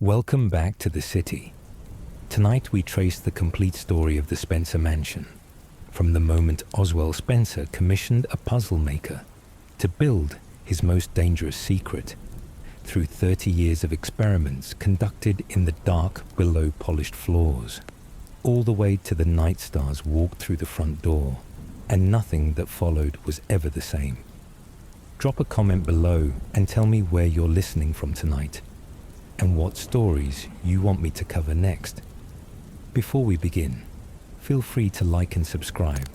Welcome back to the city. Tonight we trace the complete story of the Spencer Mansion, from the moment Oswald Spencer commissioned a puzzle maker to build his most dangerous secret, through 30 years of experiments conducted in the dark below polished floors, all the way to the night stars walked through the front door, and nothing that followed was ever the same. Drop a comment below and tell me where you're listening from tonight, and what stories you want me to cover next. Before we begin, feel free to like and subscribe,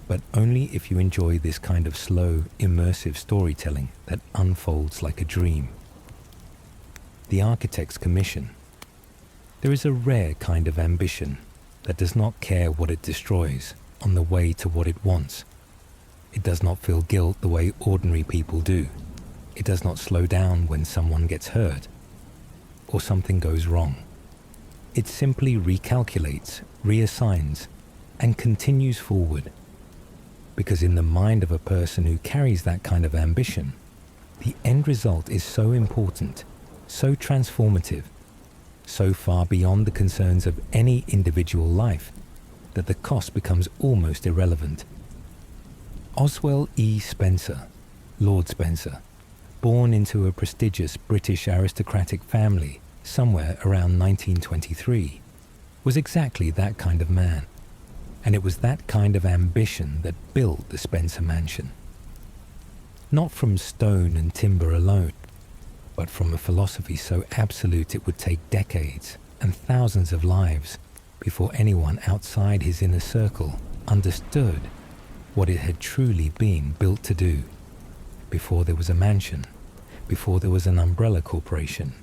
but only if you enjoy this kind of slow, immersive storytelling that unfolds like a dream. The Architect's Commission. There is a rare kind of ambition that does not care what it destroys on the way to what it wants. It does not feel guilt the way ordinary people do. It does not slow down when someone gets hurt or something goes wrong. It simply recalculates, reassigns, and continues forward. Because in the mind of a person who carries that kind of ambition, the end result is so important, so transformative, so far beyond the concerns of any individual life, that the cost becomes almost irrelevant. Oswald E. Spencer, Lord Spencer, born into a prestigious British aristocratic family somewhere around 1923, was exactly that kind of man. And it was that kind of ambition that built the Spencer Mansion. Not from stone and timber alone, but from a philosophy so absolute it would take decades and thousands of lives before anyone outside his inner circle understood what it had truly been built to do. Before there was a mansion, before there was an umbrella corporation,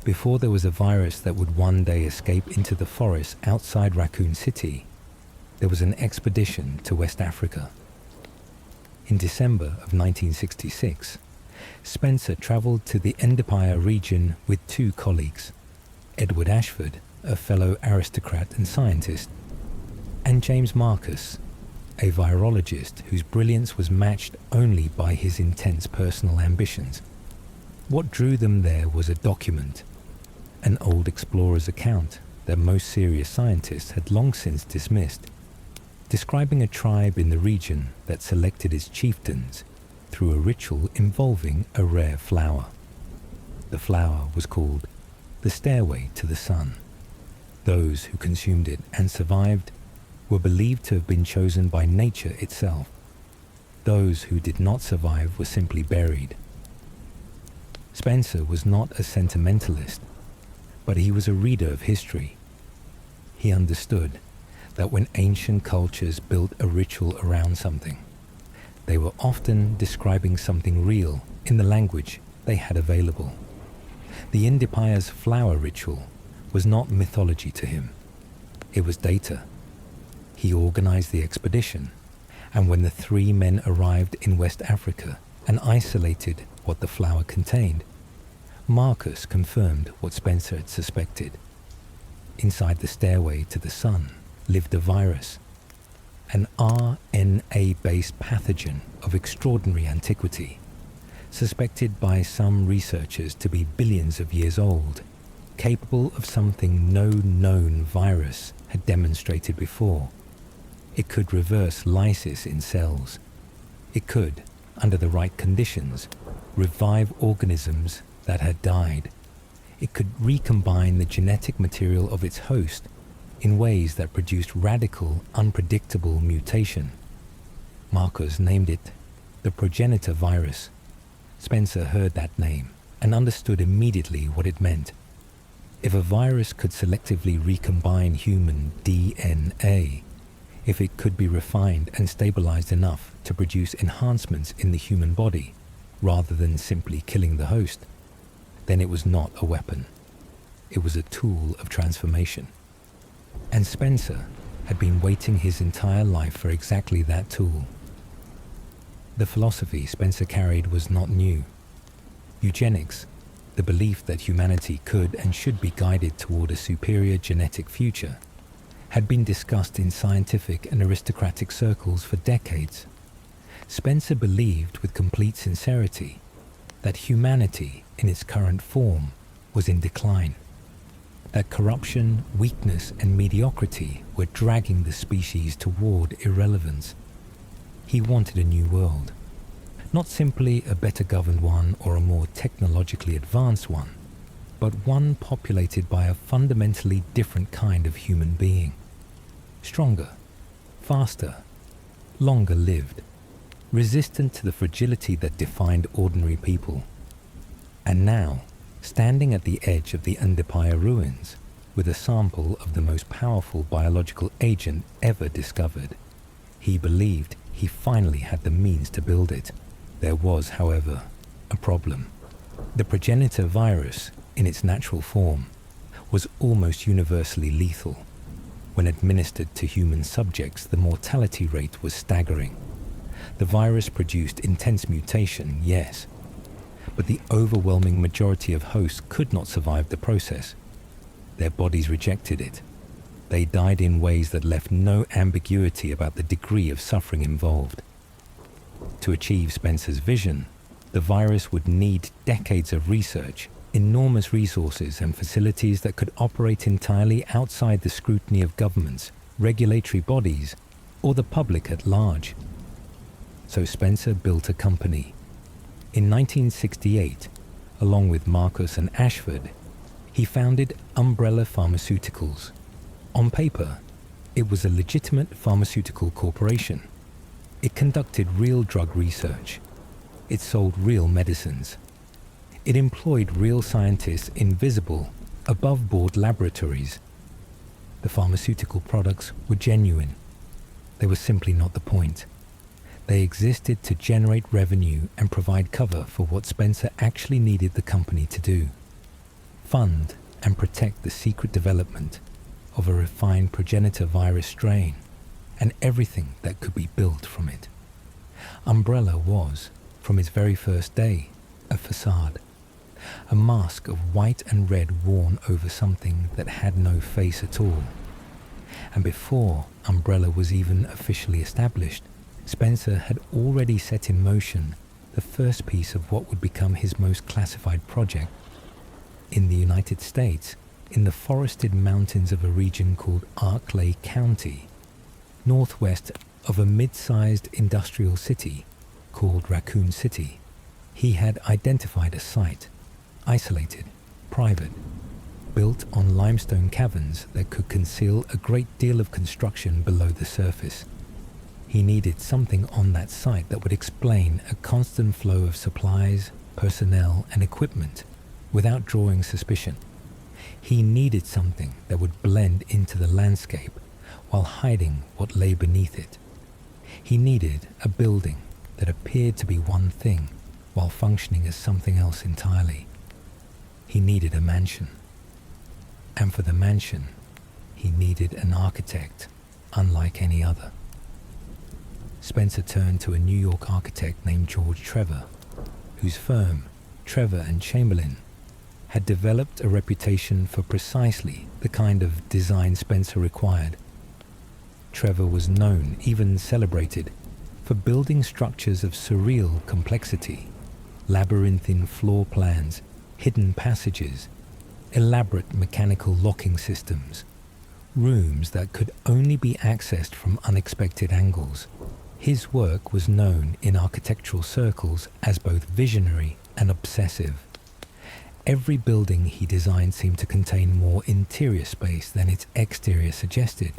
before there was a virus that would one day escape into the forest outside Raccoon City, there was an expedition to West Africa. In December of 1966, Spencer traveled to the Endipire region with two colleagues, Edward Ashford, a fellow aristocrat and scientist, and James Marcus, a virologist whose brilliance was matched only by his intense personal ambitions. What drew them there was a document, an old explorer's account that most serious scientists had long since dismissed, describing a tribe in the region that selected its chieftains through a ritual involving a rare flower. The flower was called the Stairway to the Sun. Those who consumed it and survived were believed to have been chosen by nature itself. Those who did not survive were simply buried. Spencer was not a sentimentalist, but he was a reader of history. He understood that when ancient cultures built a ritual around something, they were often describing something real in the language they had available. The Indipire's flower ritual was not mythology to him. It was data. He organized the expedition, and when the three men arrived in West Africa and isolated what the flower contained, Marcus confirmed what Spencer had suspected. Inside the Stairway to the Sun lived a virus, an RNA-based pathogen of extraordinary antiquity, suspected by some researchers to be billions of years old, capable of something no known virus had demonstrated before. It could reverse lysis in cells. It could, under the right conditions, revive organisms that had died. It could recombine the genetic material of its host in ways that produced radical, unpredictable mutation. Marcus named it the progenitor virus. Spencer heard that name and understood immediately what it meant. If a virus could selectively recombine human DNA, if it could be refined and stabilized enough to produce enhancements in the human body, rather than simply killing the host, then it was not a weapon. It was a tool of transformation. And Spencer had been waiting his entire life for exactly that tool. The philosophy Spencer carried was not new. Eugenics, the belief that humanity could and should be guided toward a superior genetic future, had been discussed in scientific and aristocratic circles for decades. Spencer believed with complete sincerity that humanity in its current form was in decline. that corruption, weakness, and mediocrity were dragging the species toward irrelevance. He wanted a new world, not simply a better governed one or a more technologically advanced one, but one populated by a fundamentally different kind of human being. Stronger, faster, longer lived, resistant to the fragility that defined ordinary people. And now, standing at the edge of the Ndapaya ruins, with a sample of the most powerful biological agent ever discovered, he believed he finally had the means to build it. There was, however, a problem. The progenitor virus, in its natural form, was almost universally lethal. When administered to human subjects, the mortality rate was staggering. The virus produced intense mutation, yes, but the overwhelming majority of hosts could not survive the process. Their bodies rejected it. They died in ways that left no ambiguity about the degree of suffering involved. To achieve Spencer's vision, the virus would need decades of research, enormous resources and facilities that could operate entirely outside the scrutiny of governments, regulatory bodies, or the public at large. So Spencer built a company. In 1968, along with Marcus and Ashford, he founded Umbrella Pharmaceuticals. On paper, it was a legitimate pharmaceutical corporation. It conducted real drug research. It sold real medicines. It employed real scientists in visible, above-board laboratories. The pharmaceutical products were genuine. They were simply not the point. They existed to generate revenue and provide cover for what Spencer actually needed the company to do: fund and protect the secret development of a refined progenitor virus strain and everything that could be built from it. Umbrella was, from its very first day, a facade, a mask of white and red worn over something that had no face at all. And before Umbrella was even officially established, Spencer had already set in motion the first piece of what would become his most classified project. In the United States, in the forested mountains of a region called Arklay County, northwest of a mid-sized industrial city called Raccoon City, he had identified a site, isolated, private, built on limestone caverns that could conceal a great deal of construction below the surface. He needed something on that site that would explain a constant flow of supplies, personnel, and equipment without drawing suspicion. He needed something that would blend into the landscape while hiding what lay beneath it. He needed a building that appeared to be one thing while functioning as something else entirely. He needed a mansion. And for the mansion, he needed an architect unlike any other. Spencer turned to a New York architect named George Trevor, whose firm, Trevor and Chamberlain, had developed a reputation for precisely the kind of design Spencer required. Trevor was known, even celebrated, for building structures of surreal complexity, labyrinthine floor plans, hidden passages, elaborate mechanical locking systems, rooms that could only be accessed from unexpected angles. His work was known in architectural circles as both visionary and obsessive. Every building he designed seemed to contain more interior space than its exterior suggested.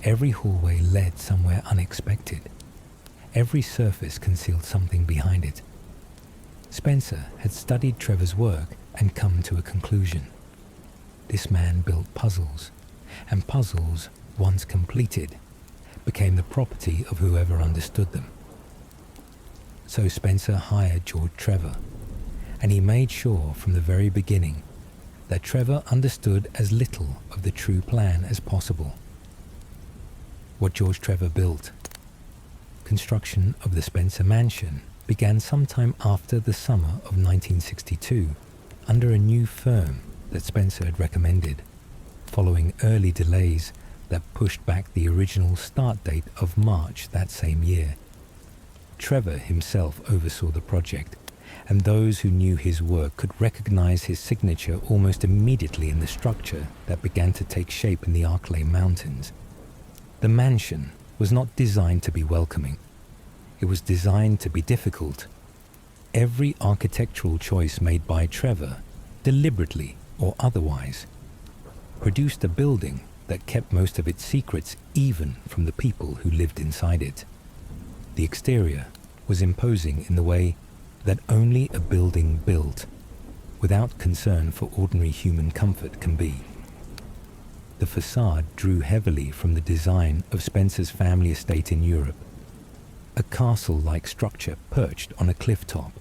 Every hallway led somewhere unexpected. Every surface concealed something behind it. Spencer had studied Trevor's work and come to a conclusion. This man built puzzles, and puzzles, once completed, became the property of whoever understood them. So Spencer hired George Trevor, and he made sure from the very beginning that Trevor understood as little of the true plan as possible. What George Trevor built. Construction of the Spencer Mansion began sometime after the summer of 1962 under a new firm that Spencer had recommended, following early delays that pushed back the original start date of March that same year. Trevor himself oversaw the project, and those who knew his work could recognize his signature almost immediately in the structure that began to take shape in the Arklay Mountains. The mansion was not designed to be welcoming. It was designed to be difficult. Every architectural choice made by Trevor, deliberately or otherwise, produced a building that kept most of its secrets even from the people who lived inside it. The exterior was imposing in the way that only a building built without concern for ordinary human comfort can be. The facade drew heavily from the design of Spencer's family estate in Europe, a castle-like structure perched on a cliff top,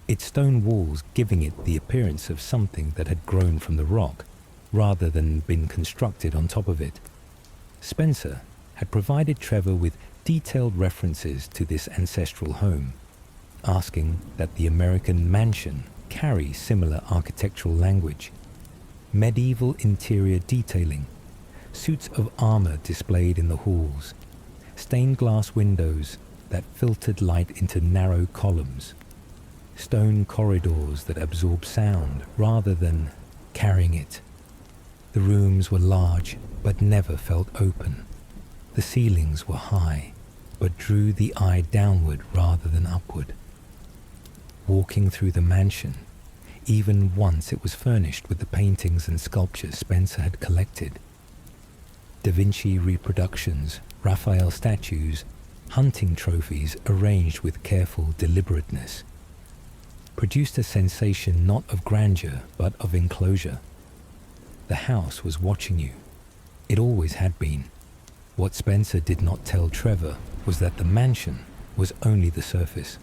its stone walls giving it the appearance of something that had grown from the rock rather than been constructed on top of it. Spencer had provided Trevor with detailed references to this ancestral home, asking that the American mansion carry similar architectural language, medieval interior detailing, suits of armor displayed in the halls, stained glass windows that filtered light into narrow columns, stone corridors that absorb sound rather than carrying it. The rooms were large but never felt open. The ceilings were high but drew the eye downward rather than upward. Walking through the mansion, even once it was furnished with the paintings and sculptures Spencer had collected, Da Vinci reproductions, Raphael statues, hunting trophies arranged with careful deliberateness, produced a sensation not of grandeur but of enclosure. The house was watching you. It always had been. What Spencer did not tell Trevor was that the mansion was only the surface.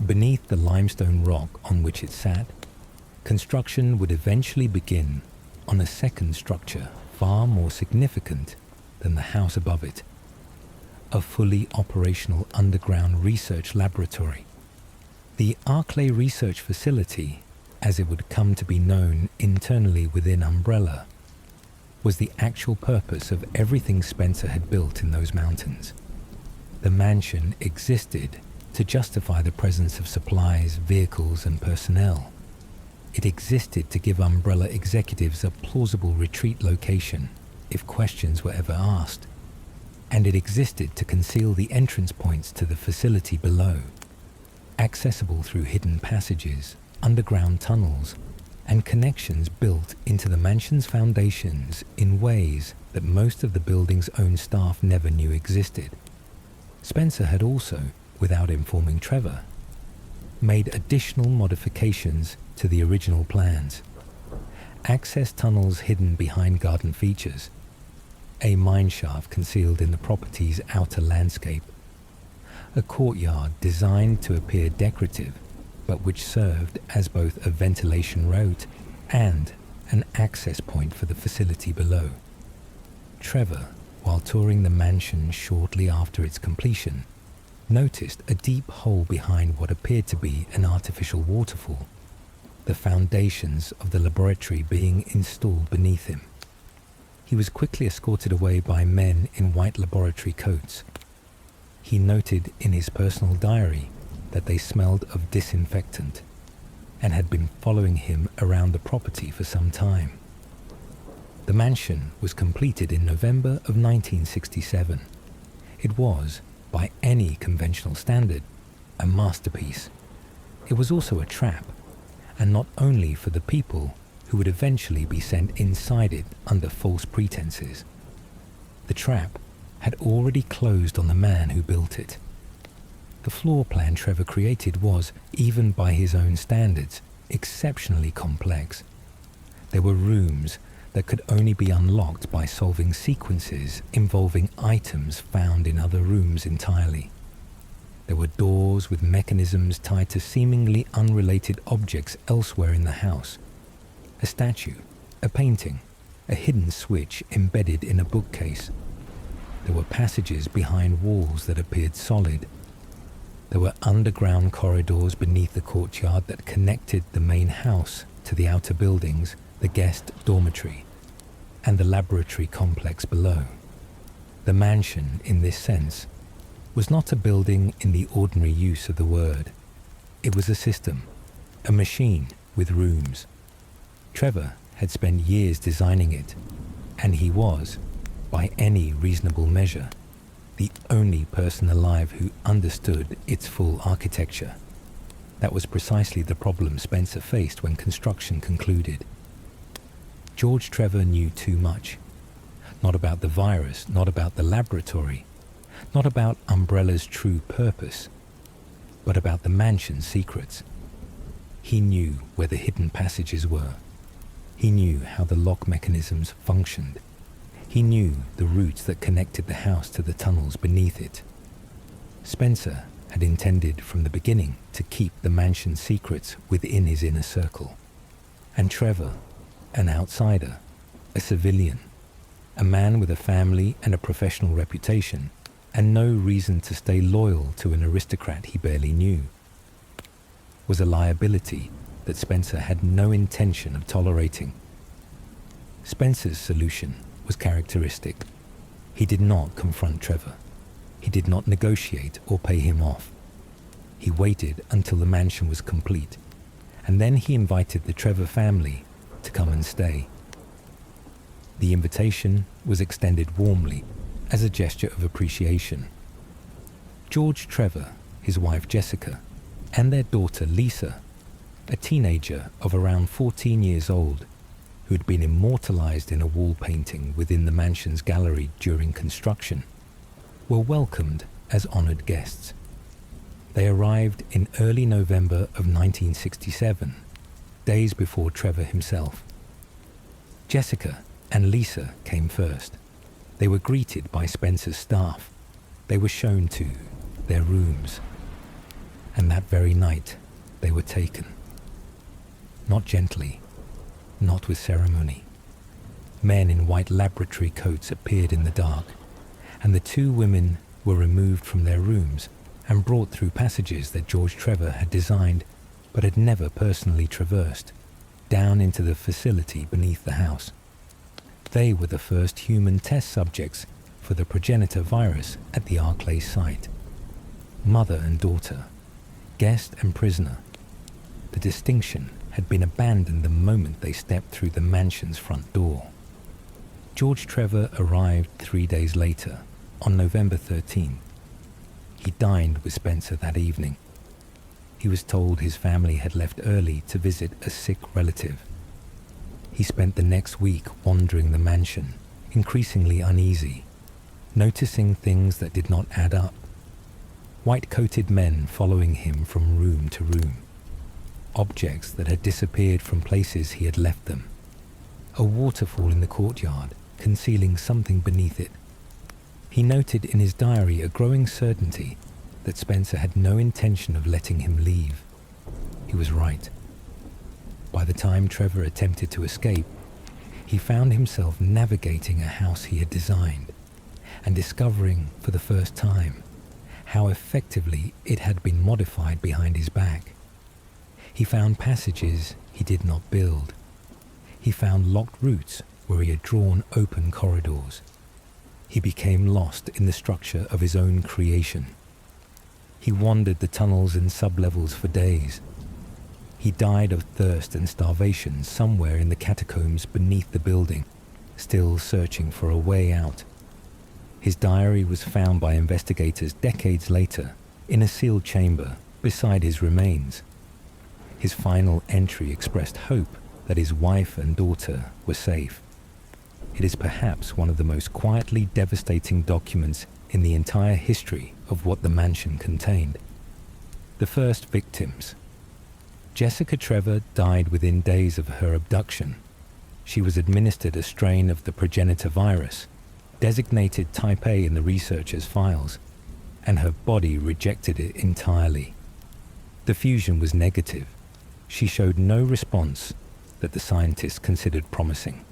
Beneath the limestone rock on which it sat, construction would eventually begin on a second structure far more significant than the house above it, a fully operational underground research laboratory. The Arklay Research Facility, as it would come to be known internally within Umbrella, was the actual purpose of everything Spencer had built in those mountains. The mansion existed to justify the presence of supplies, vehicles, and personnel. It existed to give Umbrella executives a plausible retreat location if questions were ever asked, and it existed to conceal the entrance points to the facility below, accessible through hidden passages, underground tunnels, and connections built into the mansion's foundations in ways that most of the building's own staff never knew existed. Spencer had also, without informing Trevor, made additional modifications to the original plans. Access tunnels hidden behind garden features, a mine shaft concealed in the property's outer landscape, a courtyard designed to appear decorative but which served as both a ventilation route and an access point for the facility below. Trevor, while touring the mansion shortly after its completion, noticed a deep hole behind what appeared to be an artificial waterfall, the foundations of the laboratory being installed beneath him. He was quickly escorted away by men in white laboratory coats. He noted in his personal diary that they smelled of disinfectant and had been following him around the property for some time. The mansion was completed in November of 1967. It was, by any conventional standard, a masterpiece. It was also a trap, and not only for the people who would eventually be sent inside it under false pretenses. The trap had already closed on the man who built it. The floor plan Trevor created was, even by his own standards, exceptionally complex. There were rooms that could only be unlocked by solving sequences involving items found in other rooms entirely. There were doors with mechanisms tied to seemingly unrelated objects elsewhere in the house. A statue, a painting, a hidden switch embedded in a bookcase. There were passages behind walls that appeared solid. There were underground corridors beneath the courtyard that connected the main house to the outer buildings, the guest dormitory, and the laboratory complex below. The mansion, in this sense, was not a building in the ordinary use of the word. It was a system, a machine with rooms. Trevor had spent years designing it, and he was, by any reasonable measure, the only person alive who understood its full architecture. That was precisely the problem Spencer faced when construction concluded. George Trevor knew too much. Not about the virus, not about the laboratory, not about Umbrella's true purpose, but about the mansion's secrets. He knew where the hidden passages were. He knew how the lock mechanisms functioned. He knew the routes that connected the house to the tunnels beneath it. Spencer had intended from the beginning to keep the mansion's secrets within his inner circle. And Trevor, an outsider, a civilian, a man with a family and a professional reputation, and no reason to stay loyal to an aristocrat he barely knew, was a liability that Spencer had no intention of tolerating. Spencer's solution was characteristic. He did not confront Trevor. He did not negotiate or pay him off. He waited until the mansion was complete, and then he invited the Trevor family to come and stay. The invitation was extended warmly as a gesture of appreciation. George Trevor, his wife Jessica, and their daughter Lisa, a teenager of around 14 years old, who had been immortalized in a wall painting within the mansion's gallery during construction, were welcomed as honored guests. They arrived in early November of 1967, days before Trevor himself. Jessica and Lisa came first. They were greeted by Spencer's staff. They were shown to their rooms. And that very night, they were taken. Not gently, not with ceremony. Men in white laboratory coats appeared in the dark, and the two women were removed from their rooms and brought through passages that George Trevor had designed but had never personally traversed, down into the facility beneath the house. They were the first human test subjects for the progenitor virus at the Arclay site. Mother and daughter, guest and prisoner. The distinction had been abandoned the moment they stepped through the mansion's front door. George Trevor arrived 3 days later, on November 13th. He dined with Spencer that evening. He was told his family had left early to visit a sick relative. He spent the next week wandering the mansion, increasingly uneasy, noticing things that did not add up. White-coated men following him from room to room. Objects that had disappeared from places he had left them. A waterfall in the courtyard, concealing something beneath it. He noted in his diary a growing certainty that Spencer had no intention of letting him leave. He was right. By the time Trevor attempted to escape, he found himself navigating a house he had designed and discovering for the first time how effectively it had been modified behind his back. He found passages he did not build. He found locked routes where he had drawn open corridors. He became lost in the structure of his own creation. He wandered the tunnels and sublevels for days. He died of thirst and starvation somewhere in the catacombs beneath the building, still searching for a way out. His diary was found by investigators decades later in a sealed chamber beside his remains. His final entry expressed hope that his wife and daughter were safe. It is perhaps one of the most quietly devastating documents in the entire history of what the mansion contained. The first victims. Jessica Trevor died within days of her abduction. She was administered a strain of the progenitor virus, designated Type A in the researchers' files, and her body rejected it entirely. The fusion was negative. She showed no response that the scientists considered promising.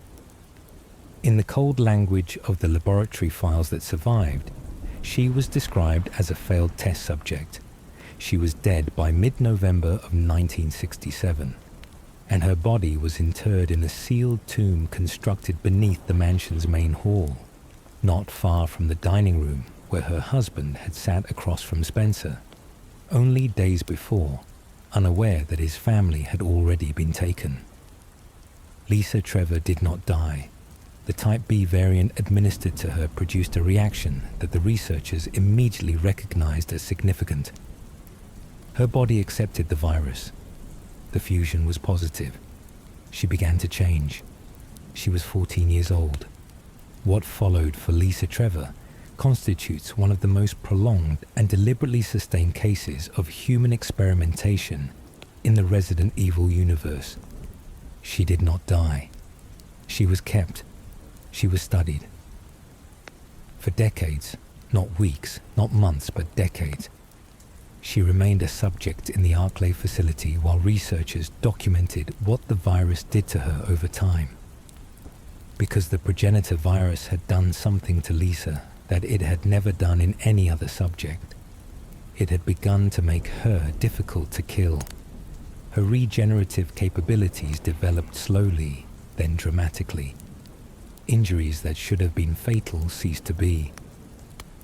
In the cold language of the laboratory files that survived, she was described as a failed test subject. She was dead by mid-November of 1967, and her body was interred in a sealed tomb constructed beneath the mansion's main hall, not far from the dining room where her husband had sat across from Spencer. Only days before, unaware that his family had already been taken. Lisa Trevor did not die. The Type B variant administered to her produced a reaction that the researchers immediately recognized as significant. Her body accepted the virus. The fusion was positive. She began to change. She was 14 years old. What followed for Lisa Trevor constitutes one of the most prolonged and deliberately sustained cases of human experimentation in the Resident Evil universe. She did not die. She was kept. She was studied. For decades, not weeks, not months, but decades, she remained a subject in the Arklay facility while researchers documented what the virus did to her over time. Because the progenitor virus had done something to Lisa that it had never done in any other subject. It had begun to make her difficult to kill. Her regenerative capabilities developed slowly, then dramatically. Injuries that should have been fatal ceased to be.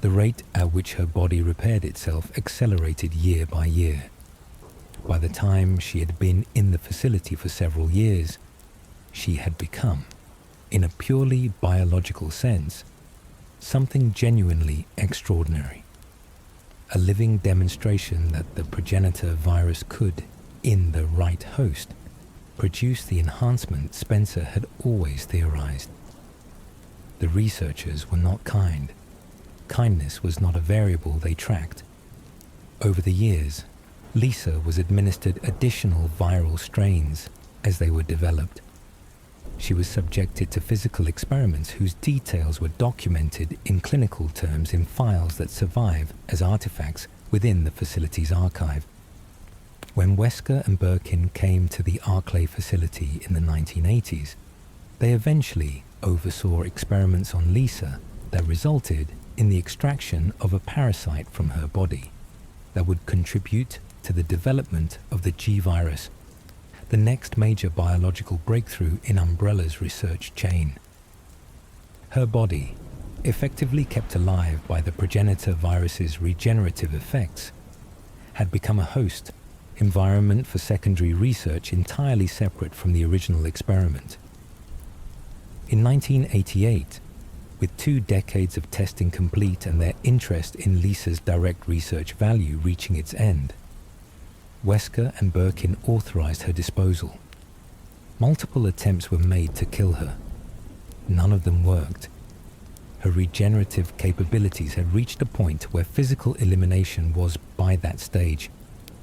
The rate at which her body repaired itself accelerated year by year. By the time she had been in the facility for several years, she had become, in a purely biological sense, something genuinely extraordinary. A living demonstration that the progenitor virus could, in the right host, produce the enhancement Spencer had always theorized. The researchers were not kind. Kindness was not a variable they tracked. Over the years, Lisa was administered additional viral strains as they were developed. She was subjected to physical experiments whose details were documented in clinical terms in files that survive as artifacts within the facility's archive. When Wesker and Birkin came to the Arklay facility in the 1980s, they eventually oversaw experiments on Lisa that resulted in the extraction of a parasite from her body that would contribute to the development of the G-virus, the next major biological breakthrough in Umbrella's research chain. Her body, effectively kept alive by the progenitor virus's regenerative effects, had become a host environment for secondary research entirely separate from the original experiment. In 1988, with 2 decades of testing complete and their interest in Lisa's direct research value reaching its end, Wesker and Birkin authorized her disposal. Multiple attempts were made to kill her. None of them worked. Her regenerative capabilities had reached a point where physical elimination was, by that stage,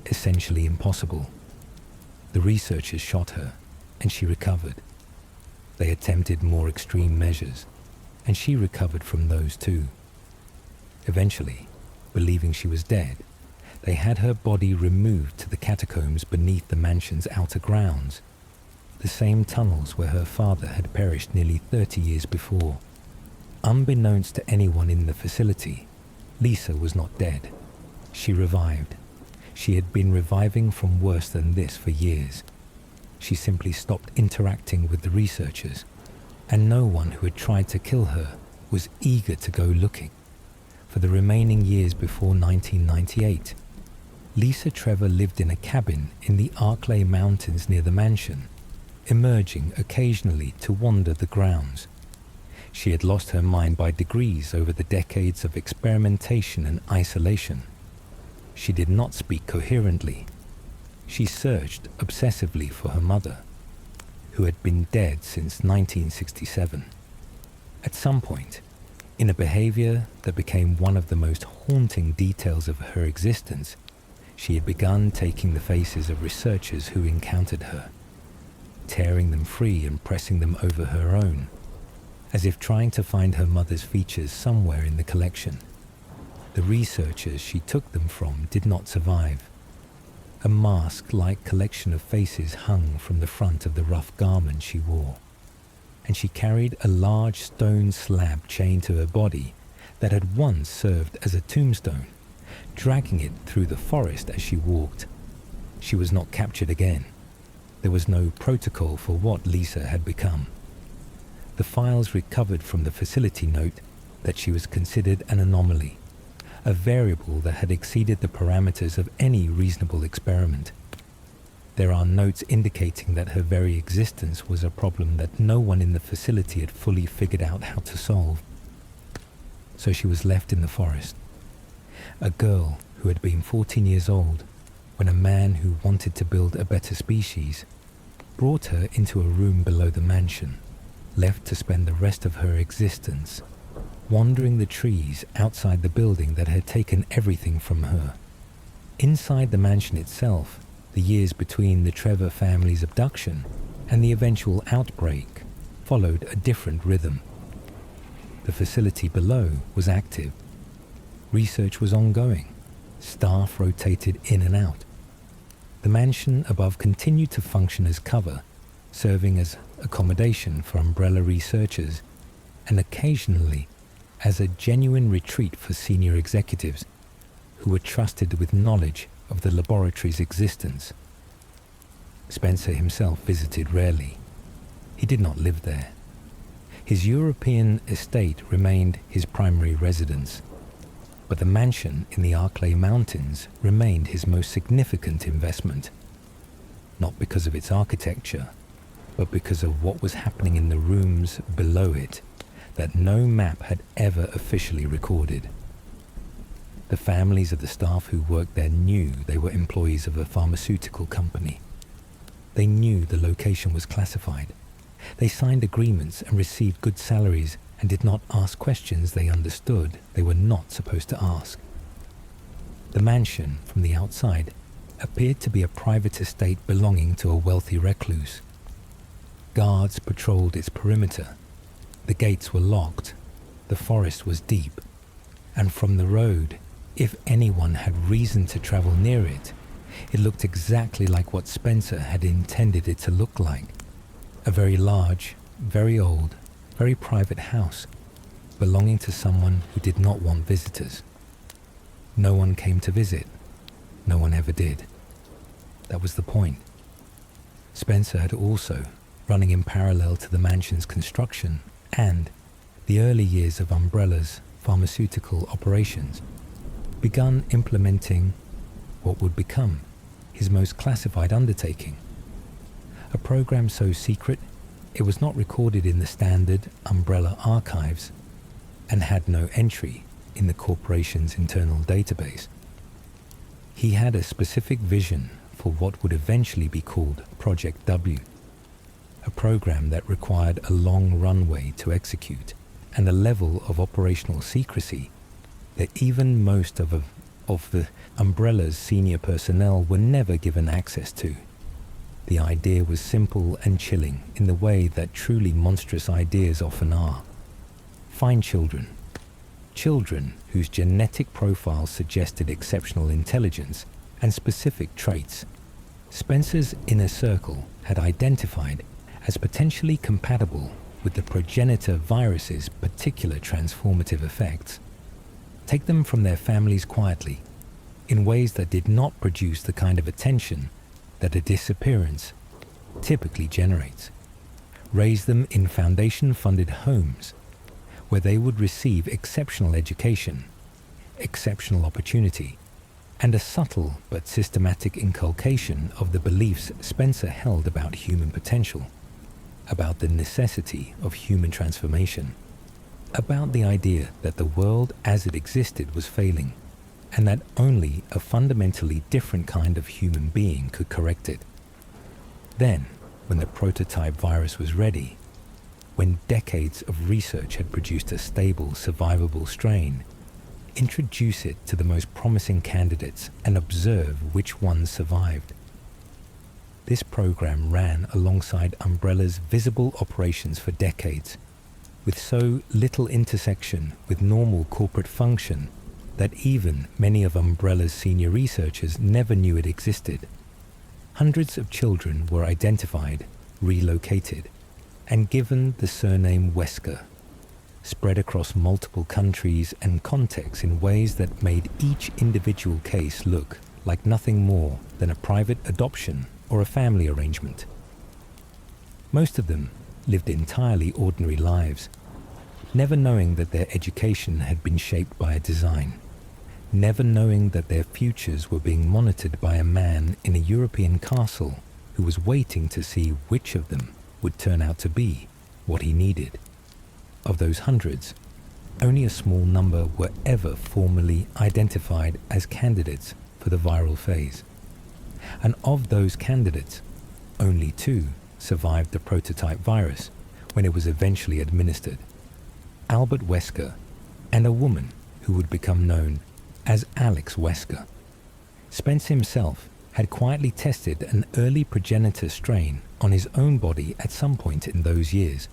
essentially impossible. The researchers shot her, and she recovered. They attempted more extreme measures, and she recovered from those too. Eventually, believing she was dead, they had her body removed to the catacombs beneath the mansion's outer grounds, the same tunnels where her father had perished nearly 30 years before. Unbeknownst to anyone in the facility, Lisa was not dead. She revived. She had been reviving from worse than this for years. She simply stopped interacting with the researchers, and no one who had tried to kill her was eager to go looking. For the remaining years before 1998, Lisa Trevor lived in a cabin in the Arklay Mountains near the mansion, emerging occasionally to wander the grounds. She had lost her mind by degrees over the decades of experimentation and isolation. She did not speak coherently. She searched obsessively for her mother, who had been dead since 1967. At some point, in a behavior that became one of the most haunting details of her existence, she had begun taking the faces of researchers who encountered her, tearing them free and pressing them over her own, as if trying to find her mother's features somewhere in the collection. The researchers she took them from did not survive. A mask-like collection of faces hung from the front of the rough garment she wore, and she carried a large stone slab chained to her body that had once served as a tombstone, dragging it through the forest as she walked. She was not captured again. There was no protocol for what Lisa had become. The files recovered from the facility note that she was considered an anomaly, a variable that had exceeded the parameters of any reasonable experiment. There are notes indicating that her very existence was a problem that no one in the facility had fully figured out how to solve. So she was left in the forest, a girl who had been 14 years old when a man who wanted to build a better species brought her into a room below the mansion, left to spend the rest of her existence wandering the trees outside the building that had taken everything from her. Inside the mansion itself, the years between the Trevor family's abduction and the eventual outbreak followed a different rhythm. The facility below was active. Research was ongoing. Staff rotated in and out. The mansion above continued to function as cover, serving as accommodation for umbrella researchers, and occasionally as a genuine retreat for senior executives who were trusted with knowledge of the laboratory's existence. Spencer himself visited rarely. He did not live there. His European estate remained his primary residence, but the mansion in the Arklay Mountains remained his most significant investment, not because of its architecture, but because of what was happening in the rooms below it that no map had ever officially recorded. The families of the staff who worked there knew they were employees of a pharmaceutical company. They knew the location was classified. They signed agreements and received good salaries and did not ask questions they understood they were not supposed to ask. The mansion, from the outside, appeared to be a private estate belonging to a wealthy recluse. Guards patrolled its perimeter. The gates were locked. The forest was deep. And from the road, if anyone had reason to travel near it, it looked exactly like what Spencer had intended it to look like. A very large, very old, very private house, belonging to someone who did not want visitors. No one came to visit. No one ever did. That was the point. Spencer had also, running in parallel to the mansion's construction and the early years of Umbrella's pharmaceutical operations, begun implementing what would become his most classified undertaking. A program so secret it was not recorded in the standard Umbrella archives and had no entry in the corporation's internal database. He had a specific vision for what would eventually be called Project W, a program that required a long runway to execute and a level of operational secrecy that even most of the Umbrella's senior personnel were never given access to. The idea was simple and chilling in the way that truly monstrous ideas often are. Find children whose genetic profiles suggested exceptional intelligence and specific traits Spencer's inner circle had identified as potentially compatible with the progenitor virus's particular transformative effects. Take them from their families quietly, in ways that did not produce the kind of attention that a disappearance typically generates. Raise them in foundation-funded homes where they would receive exceptional education, exceptional opportunity, and a subtle but systematic inculcation of the beliefs Spencer held about human potential, about the necessity of human transformation, about the idea that the world as it existed was failing, and that only a fundamentally different kind of human being could correct it. Then, when the prototype virus was ready, when decades of research had produced a stable, survivable strain, introduce it to the most promising candidates and observe which ones survived. This program ran alongside Umbrella's visible operations for decades, with so little intersection with normal corporate function that even many of Umbrella's senior researchers never knew it existed. Hundreds of children were identified, relocated, and given the surname Wesker, spread across multiple countries and contexts in ways that made each individual case look like nothing more than a private adoption or a family arrangement. Most of them lived entirely ordinary lives, never knowing that their education had been shaped by a design, never knowing that their futures were being monitored by a man in a European castle who was waiting to see which of them would turn out to be what he needed. Of those hundreds, only a small number were ever formally identified as candidates for the viral phase. And of those candidates, only 2 survived the prototype virus when it was eventually administered: Albert Wesker and a woman who would become known as Alex Wesker. Spence himself had quietly tested an early progenitor strain on his own body at some point in those years,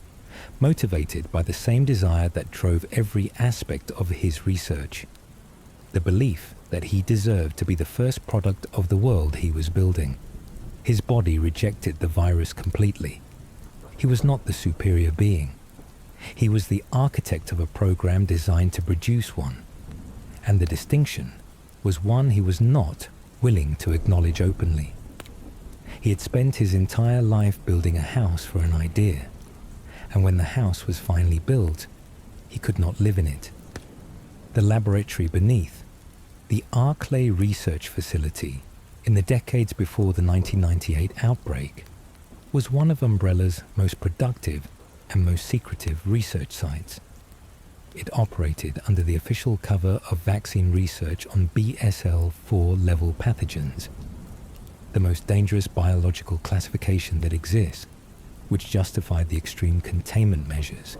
motivated by the same desire that drove every aspect of his research: the belief that he deserved to be the first product of the world he was building. His body rejected the virus completely. He was not the superior being. He was the architect of a program designed to produce one, and the distinction was one he was not willing to acknowledge openly. He had spent his entire life building a house for an idea, and when the house was finally built, he could not live in it. The laboratory beneath, the Arclay Research Facility, in the decades before the 1998 outbreak, was one of Umbrella's most productive and most secretive research sites. It operated under the official cover of vaccine research on BSL-4 level pathogens, the most dangerous biological classification that exists, which justified the extreme containment measures,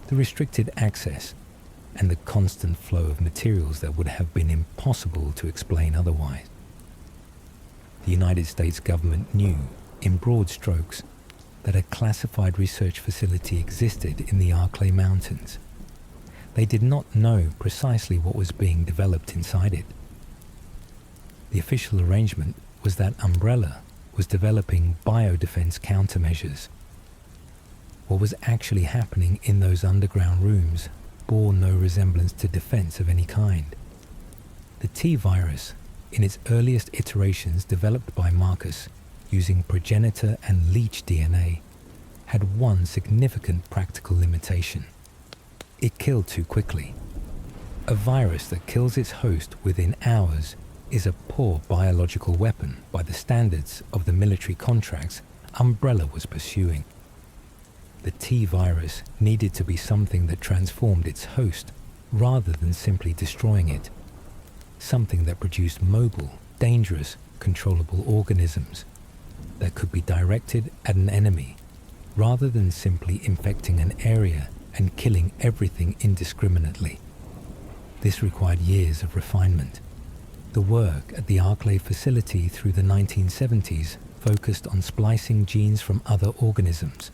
the restricted access, and the constant flow of materials that would have been impossible to explain otherwise. The United States government knew, in broad strokes, that a classified research facility existed in the Arclay Mountains. They did not know precisely what was being developed inside it. The official arrangement was that Umbrella was developing biodefense countermeasures. What was actually happening in those underground rooms bore no resemblance to defense of any kind. The T-virus, in its earliest iterations developed by Marcus using progenitor and leech DNA, had one significant practical limitation. It killed too quickly. A virus that kills its host within hours is a poor biological weapon by the standards of the military contracts Umbrella was pursuing. The T-virus needed to be something that transformed its host rather than simply destroying it. Something that produced mobile, dangerous, controllable organisms that could be directed at an enemy rather than simply infecting an area and killing everything indiscriminately. This required years of refinement. The work at the Arclay facility through the 1970s focused on splicing genes from other organisms,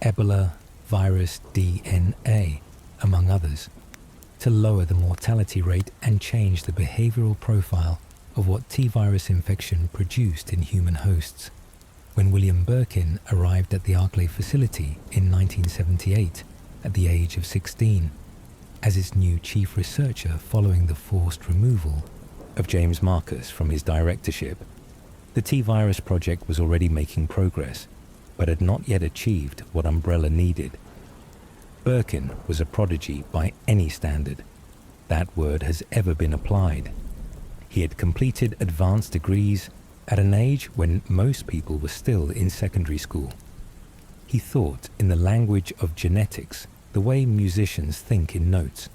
Ebola virus DNA, among others, to lower the mortality rate and change the behavioral profile of what T-virus infection produced in human hosts. When William Birkin arrived at the Arclay facility in 1978 at the age of 16, as its new chief researcher following the forced removal of James Marcus from his directorship, the T-virus project was already making progress, but had not yet achieved what Umbrella needed. Birkin was a prodigy by any standard. That word has ever been applied. He had completed advanced degrees at an age when most people were still in secondary school. He thought in the language of genetics, the way musicians think in notes.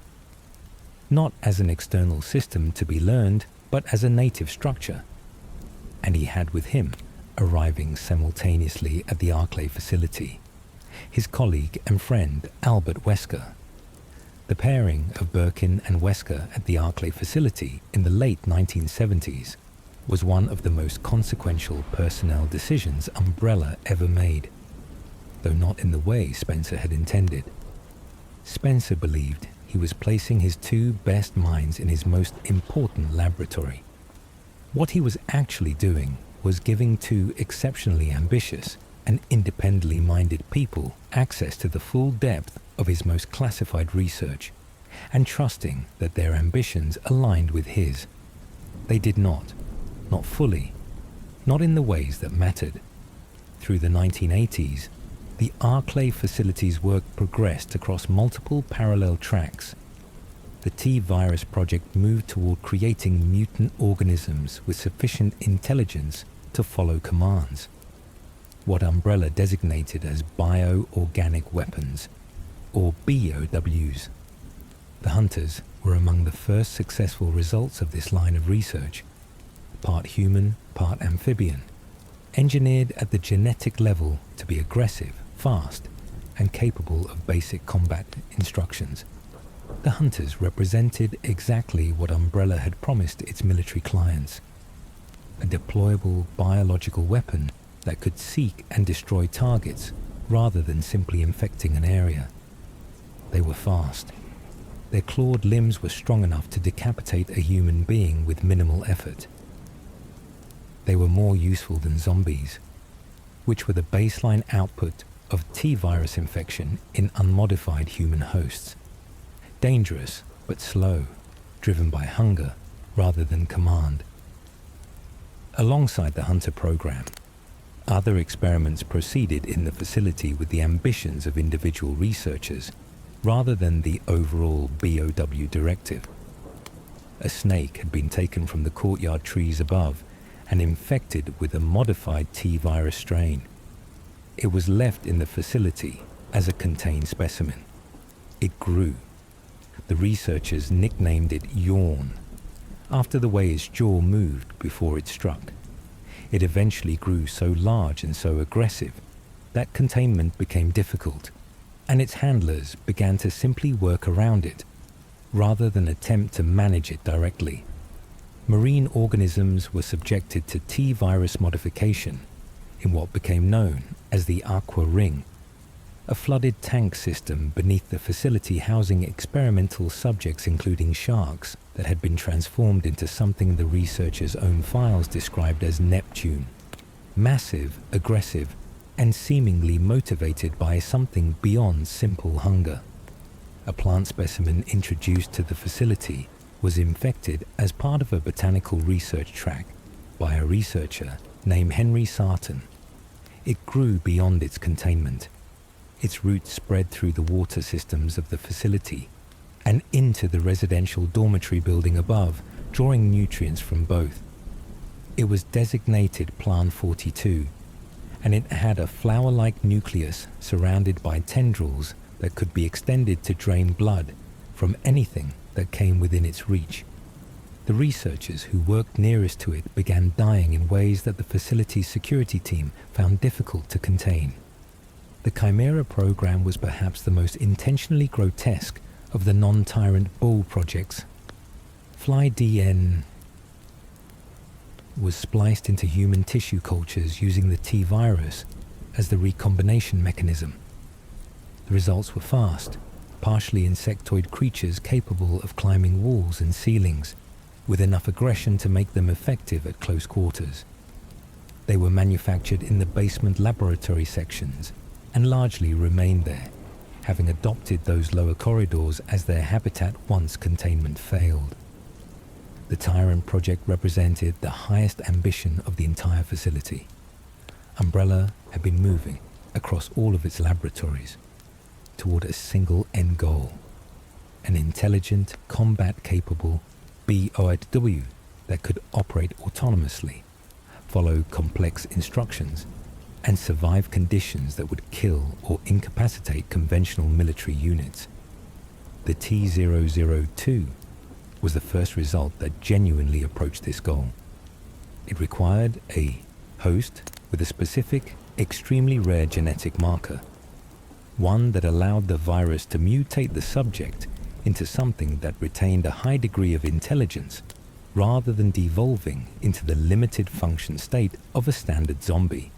Not as an external system to be learned, but as a native structure. And he had with him, arriving simultaneously at the Arclay facility, his colleague and friend Albert Wesker. The pairing of Birkin and Wesker at the Arclay facility in the late 1970s was one of the most consequential personnel decisions Umbrella ever made, though not in the way Spencer had intended. Spencer believed he was placing his 2 best minds in his most important laboratory. What he was actually doing was giving 2 exceptionally ambitious and independently minded people access to the full depth of his most classified research, and trusting that their ambitions aligned with his. They did not fully, not in the ways that mattered. Through the 1980s, the Arclay facility's work progressed across multiple parallel tracks. The T-virus project moved toward creating mutant organisms with sufficient intelligence to follow commands. what Umbrella designated as bioorganic weapons, or BOWs. The hunters were among the first successful results of this line of research, part human, part amphibian, engineered at the genetic level to be aggressive, fast, and capable of basic combat instructions. The hunters represented exactly what Umbrella had promised its military clients: a deployable biological weapon that could seek and destroy targets rather than simply infecting an area. They were fast. Their clawed limbs were strong enough to decapitate a human being with minimal effort. They were more useful than zombies, which were the baseline output of T-virus infection in unmodified human hosts. Dangerous but slow, driven by hunger rather than command. Alongside the Hunter program, other experiments proceeded in the facility with the ambitions of individual researchers rather than the overall BOW directive. A snake had been taken from the courtyard trees above and infected with a modified T-virus strain. It was left in the facility as a contained specimen. It grew. The researchers nicknamed it Yawn, after the way its jaw moved before it struck. It eventually grew so large and so aggressive that containment became difficult, and its handlers began to simply work around it, rather than attempt to manage it directly. Marine organisms were subjected to T-virus modification in what became known as the Aqua Ring, a flooded tank system beneath the facility housing experimental subjects including sharks that had been transformed into something the researchers' own files described as Neptune. Massive, aggressive, and seemingly motivated by something beyond simple hunger. A plant specimen introduced to the facility was infected as part of a botanical research track by a researcher named Henry Sarton. It grew beyond its containment. Its roots spread through the water systems of the facility and into the residential dormitory building above, drawing nutrients from both. It was designated Plant 42, and it had a flower-like nucleus surrounded by tendrils that could be extended to drain blood from anything that came within its reach. The researchers who worked nearest to it began dying in ways that the facility's security team found difficult to contain. The Chimera program was perhaps the most intentionally grotesque of the non-Tyrant bull projects. Fly DN was spliced into human tissue cultures using the T-virus as the recombination mechanism. The results were fast, partially insectoid creatures capable of climbing walls and ceilings, with enough aggression to make them effective at close quarters. They were manufactured in the basement laboratory sections and largely remained there, having adopted those lower corridors as their habitat once containment failed. The Tyrant project represented the highest ambition of the entire facility. Umbrella had been moving across all of its laboratories toward a single end goal: an intelligent, combat-capable BOW that could operate autonomously, follow complex instructions, and survive conditions that would kill or incapacitate conventional military units. The T-002 was the first result that genuinely approached this goal. It required a host with a specific, extremely rare genetic marker, one that allowed the virus to mutate the subject into something that retained a high degree of intelligence rather than devolving into the limited function state of a standard zombie.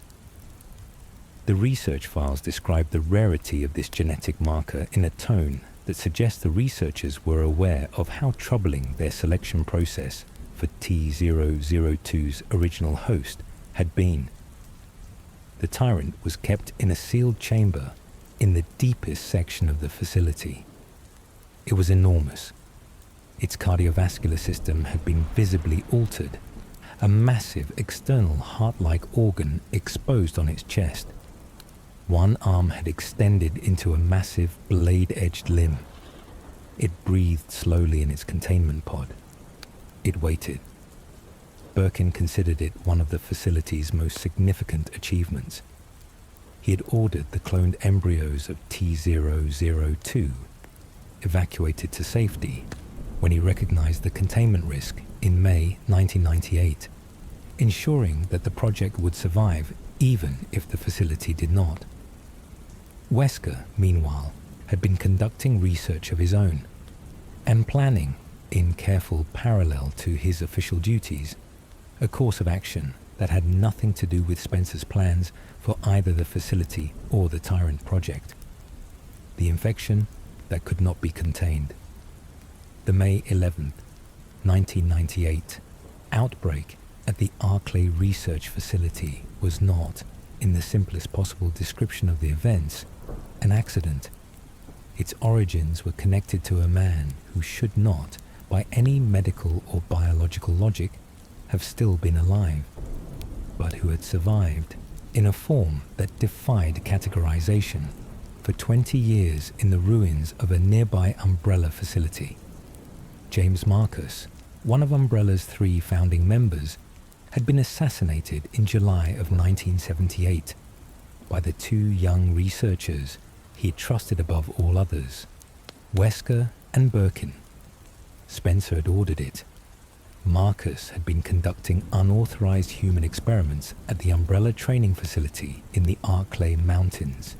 The research files describe the rarity of this genetic marker in a tone that suggests the researchers were aware of how troubling their selection process for T-002's original host had been. The Tyrant was kept in a sealed chamber in the deepest section of the facility. It was enormous. Its cardiovascular system had been visibly altered, a massive external heart-like organ exposed on its chest. One arm had extended into a massive blade-edged limb. It breathed slowly in its containment pod. It waited. Birkin considered it one of the facility's most significant achievements. he had ordered the cloned embryos of T002 evacuated to safety when he recognized the containment risk in May 1998, ensuring that the project would survive even if the facility did not. Wesker, meanwhile, had been conducting research of his own and planning, in careful parallel to his official duties, a course of action that had nothing to do with Spencer's plans for either the facility or the Tyrant project. The infection that could not be contained. The May 11th, 1998 outbreak at the Arclay Research Facility was not, in the simplest possible description of the events, an accident. Its origins were connected to a man who should not, by any medical or biological logic, have still been alive, but who had survived in a form that defied categorization for 20 years in the ruins of a nearby Umbrella facility. James Marcus, one of Umbrella's 3 founding members, had been assassinated in July of 1978 by the 2 young researchers he had trusted above all others, Wesker and Birkin. Spencer had ordered it. Marcus had been conducting unauthorized human experiments at the Umbrella training facility in the Arclay Mountains,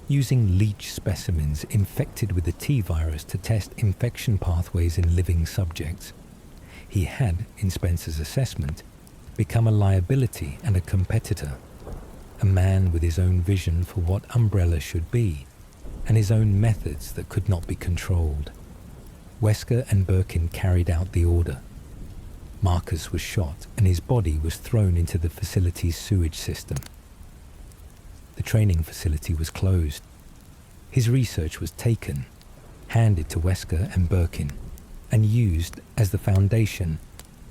using leech specimens infected with the T-virus to test infection pathways in living subjects. He had, in Spencer's assessment, become a liability and a competitor, a man with his own vision for what Umbrella should be, and his own methods that could not be controlled. Wesker and Birkin carried out the order. Marcus was shot and his body was thrown into the facility's sewage system. The training facility was closed. His research was taken, handed to Wesker and Birkin, and used as the foundation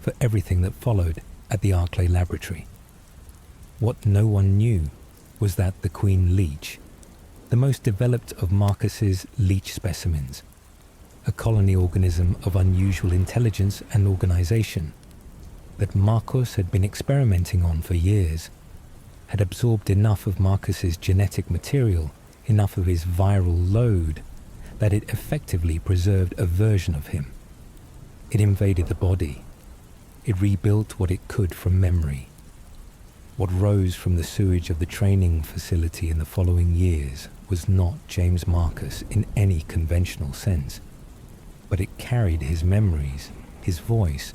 for everything that followed at the Arclay laboratory. What no one knew was that the Queen Leech, the most developed of Marcus's leech specimens, a colony organism of unusual intelligence and organization that Marcus had been experimenting on for years, had absorbed enough of Marcus's genetic material, enough of his viral load, that it effectively preserved a version of him. It invaded the body. It rebuilt what it could from memory. What rose from the sewage of the training facility in the following years was not James Marcus in any conventional sense, but it carried his memories, his voice,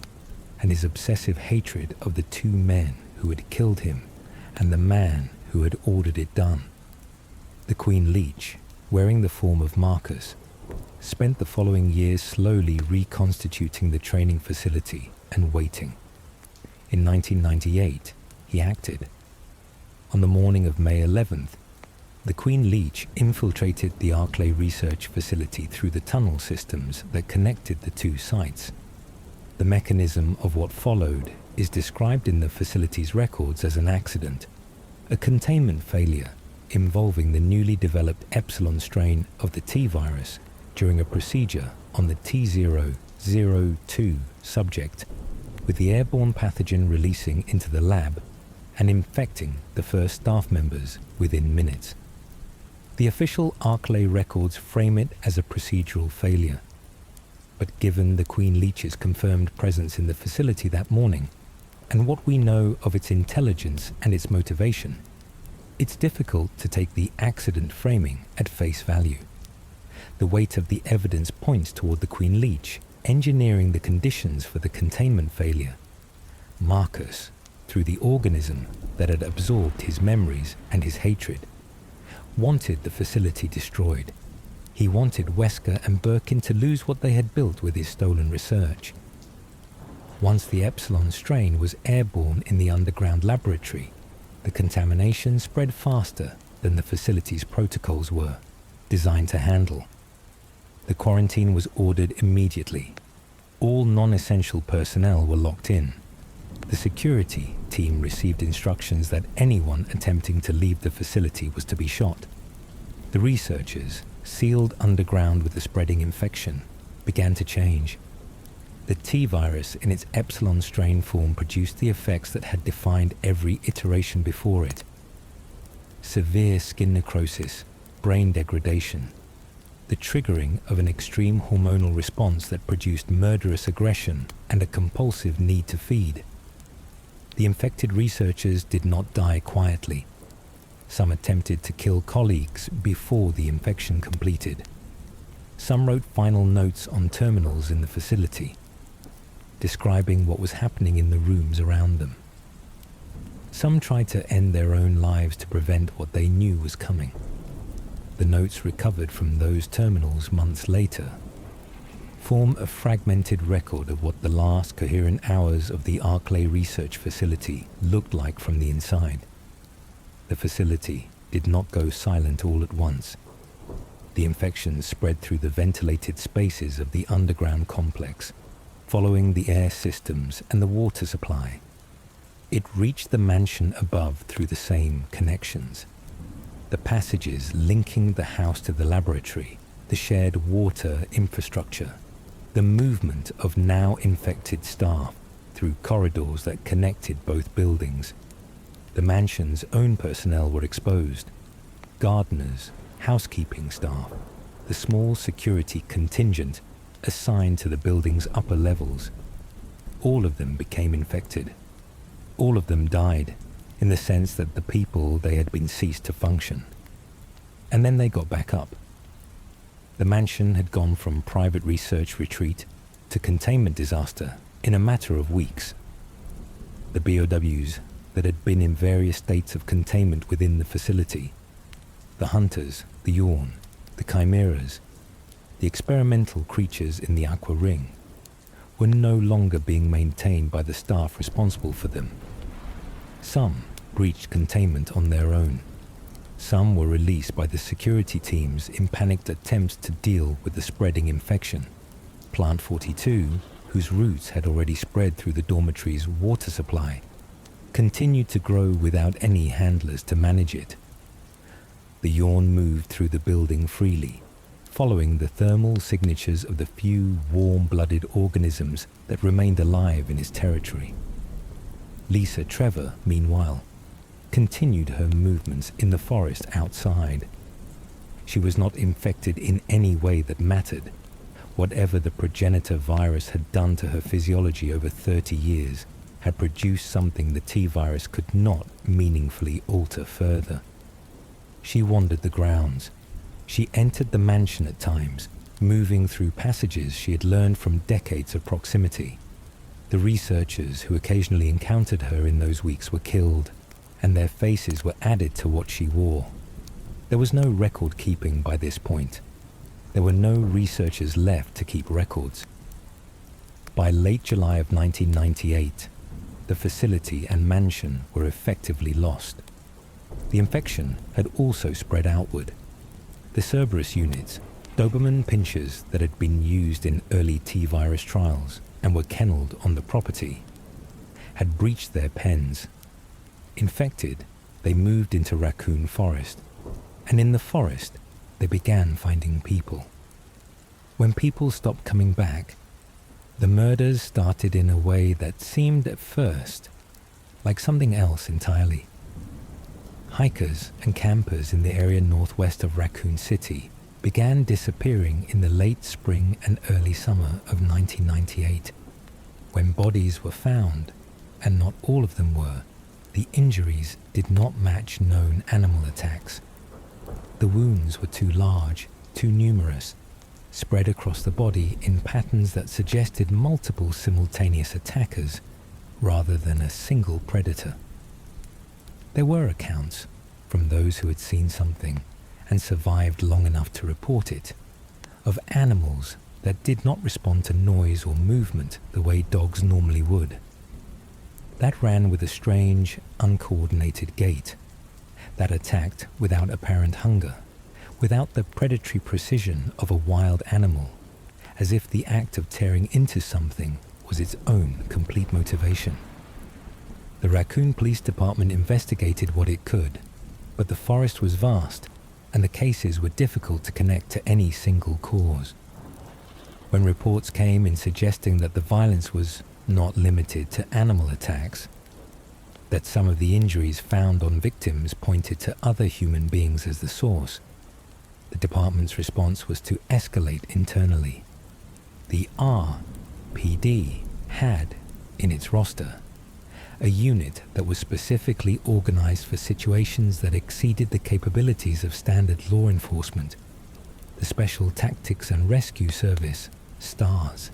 and his obsessive hatred of the 2 men who had killed him and the man who had ordered it done. The Queen Leech, wearing the form of Marcus, spent the following years slowly reconstituting the training facility and waiting. In 1998, he acted. On the morning of May 11th, the Queen Leech infiltrated the Arclay research facility through the tunnel systems that connected the 2 sites. The mechanism of what followed is described in the facility's records as an accident, a containment failure involving the newly developed Epsilon strain of the T-virus during a procedure on the T002 subject, with the airborne pathogen releasing into the lab and infecting the first staff members within minutes. The official Arclay records frame it as a procedural failure, but given the Queen Leech's confirmed presence in the facility that morning, and what we know of its intelligence and its motivation, it's difficult to take the accident framing at face value. The weight of the evidence points toward the Queen Leech engineering the conditions for the containment failure. Marcus, through the organism that had absorbed his memories and his hatred, wanted the facility destroyed. He wanted Wesker and Birkin to lose what they had built with his stolen research. Once the Epsilon strain was airborne in the underground laboratory, the contamination spread faster than the facility's protocols were designed to handle. The quarantine was ordered immediately. All non-essential personnel were locked in. The security team received instructions that anyone attempting to leave the facility was to be shot. The researchers, sealed underground with the spreading infection, began to change. The T-virus in its Epsilon strain form produced the effects that had defined every iteration before it. severe skin necrosis, brain degradation, the triggering of an extreme hormonal response that produced murderous aggression and a compulsive need to feed. The infected researchers did not die quietly. Some attempted to kill colleagues before the infection completed. Some wrote final notes on terminals in the facility, describing what was happening in the rooms around them. Some tried to end their own lives to prevent what they knew was coming. The notes recovered from those terminals months later form a fragmented record of what the last coherent hours of the Arklay research facility looked like from the inside. The facility did not go silent all at once. The infection spread through the ventilated spaces of the underground complex, following the air systems and the water supply. It reached the mansion above through the same connections. The passages linking the house to the laboratory, the shared water infrastructure, the movement of now infected staff through corridors that connected both buildings. The mansion's own personnel were exposed. Gardeners, housekeeping staff, the small security contingent assigned to the building's upper levels. All of them became infected. All of them died, in the sense that the people they had been ceased to function. And then they got back up. The mansion had gone from private research retreat to containment disaster in a matter of weeks. The BOWs that had been in various states of containment within the facility, the hunters, the yawn, the chimeras, the experimental creatures in the Aqua Ring, were no longer being maintained by the staff responsible for them. Some breached containment on their own. Some were released by the security teams in panicked attempts to deal with the spreading infection. Plant 42, whose roots had already spread through the dormitory's water supply, continued to grow without any handlers to manage it. The yawn moved through the building freely, following the thermal signatures of the few warm-blooded organisms that remained alive in its territory. Lisa Trevor, meanwhile, continued her movements in the forest outside. She was not infected in any way that mattered. Whatever the progenitor virus had done to her physiology over 30 years had produced something the T-virus could not meaningfully alter further. She wandered the grounds. She entered the mansion at times, moving through passages she had learned from decades of proximity. The researchers who occasionally encountered her in those weeks were killed, and their faces were added to what she wore. There was no record keeping by this point. There were no researchers left to keep records. By late July of 1998, the facility and mansion were effectively lost. The infection had also spread outward. The Cerberus units, Doberman pinchers that had been used in early T-virus trials and were kennelled on the property, had breached their pens. Infected, they moved into Raccoon Forest, and in the forest, they began finding people. When people stopped coming back, the murders started in a way that seemed at first like something else entirely. Hikers and campers in the area northwest of Raccoon City began disappearing in the late spring and early summer of 1998. When bodies were found, and not all of them were, the injuries did not match known animal attacks. The wounds were too large, too numerous, spread across the body in patterns that suggested multiple simultaneous attackers rather than a single predator. There were accounts, from those who had seen something and survived long enough to report it, of animals that did not respond to noise or movement the way dogs normally would. That ran with a strange, uncoordinated gait, that attacked without apparent hunger, without the predatory precision of a wild animal, as if the act of tearing into something was its own complete motivation. The Raccoon Police Department investigated what it could, but the forest was vast, and the cases were difficult to connect to any single cause. When reports came in suggesting that the violence was not limited to animal attacks, that some of the injuries found on victims pointed to other human beings as the source, the department's response was to escalate internally. The RPD had, in its roster, a unit that was specifically organized for situations that exceeded the capabilities of standard law enforcement, the Special Tactics and Rescue Service, STARS.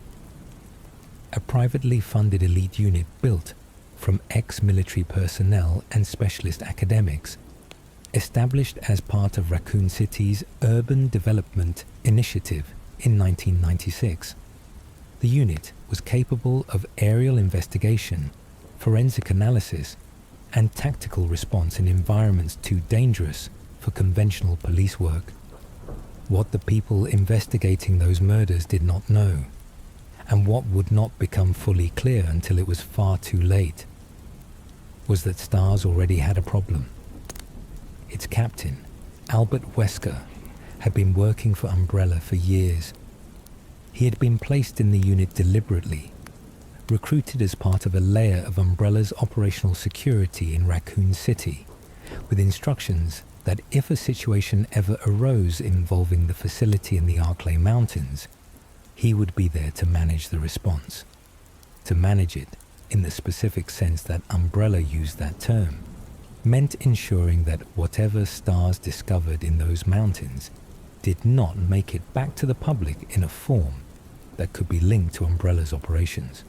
A privately funded elite unit built from ex-military personnel and specialist academics, established as part of Raccoon City's Urban Development Initiative in 1996. The unit was capable of aerial investigation, forensic analysis, and tactical response in environments too dangerous for conventional police work. What the people investigating those murders did not know, and what would not become fully clear until it was far too late, was that STARS already had a problem. Its captain, Albert Wesker, had been working for Umbrella for years. He had been placed in the unit deliberately, recruited as part of a layer of Umbrella's operational security in Raccoon City, with instructions that if a situation ever arose involving the facility in the Arklay Mountains, he would be there to manage the response. To manage it, in the specific sense that Umbrella used that term, meant ensuring that whatever STARS discovered in those mountains did not make it back to the public in a form that could be linked to Umbrella's operations.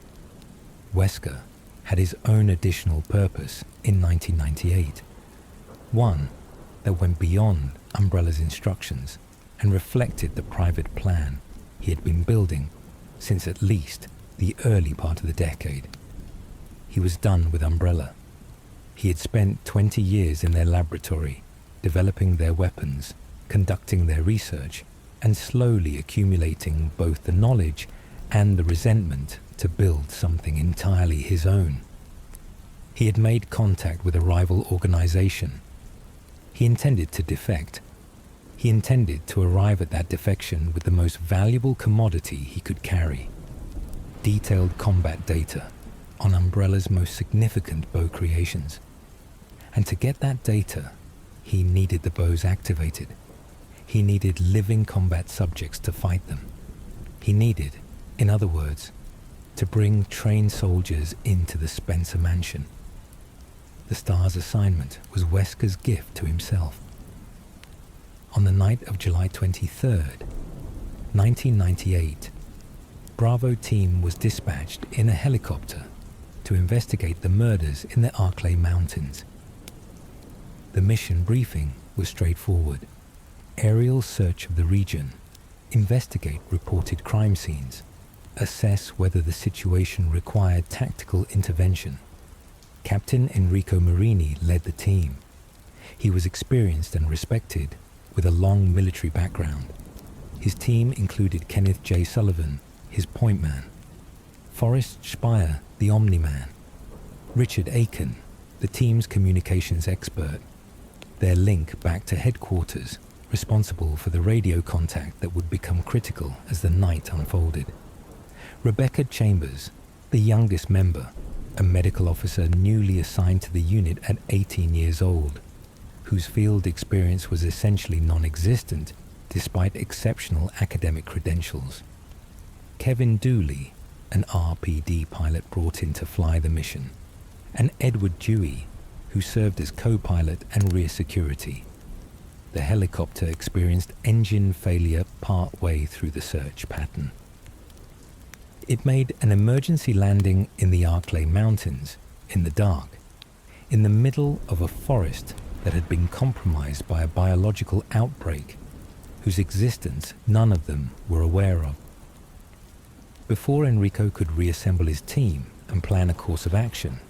Wesker had his own additional purpose in 1998, one that went beyond Umbrella's instructions and reflected the private plan he had been building since at least the early part of the decade. He was done with Umbrella. He had spent 20 years in their laboratory, developing their weapons, conducting their research, and slowly accumulating both the knowledge and the resentment to build something entirely his own. He had made contact with a rival organization. He intended to defect. He intended to arrive at that defection with the most valuable commodity he could carry: detailed combat data on Umbrella's most significant bow creations. And to get that data, he needed the bows activated. He needed living combat subjects to fight them. He needed, in other words, to bring trained soldiers into the Spencer Mansion. The STARS assignment was Wesker's gift to himself. On the night of July 23rd, 1998, Bravo team was dispatched in a helicopter to investigate the murders in the Arklay Mountains. The mission briefing was straightforward: aerial search of the region, investigate reported crime scenes, assess whether the situation required tactical intervention. Captain Enrico Marini led the team. He was experienced and respected, with a long military background. His team included Kenneth J. Sullivan, his point man, Forrest Speyer, the Omni-Man, Richard Aiken, the team's communications expert, their link back to headquarters, responsible for the radio contact that would become critical as the night unfolded. Rebecca Chambers, the youngest member, a medical officer newly assigned to the unit at 18 years old, whose field experience was essentially non-existent despite exceptional academic credentials. Kevin Dooley, an RPD pilot brought in to fly the mission, and Edward Dewey, who served as co-pilot and rear security. The helicopter experienced engine failure part-way through the search pattern. It made an emergency landing in the Arklay Mountains, in the dark, in the middle of a forest that had been compromised by a biological outbreak, whose existence none of them were aware of. Before Enrico could reassemble his team and plan a course of action,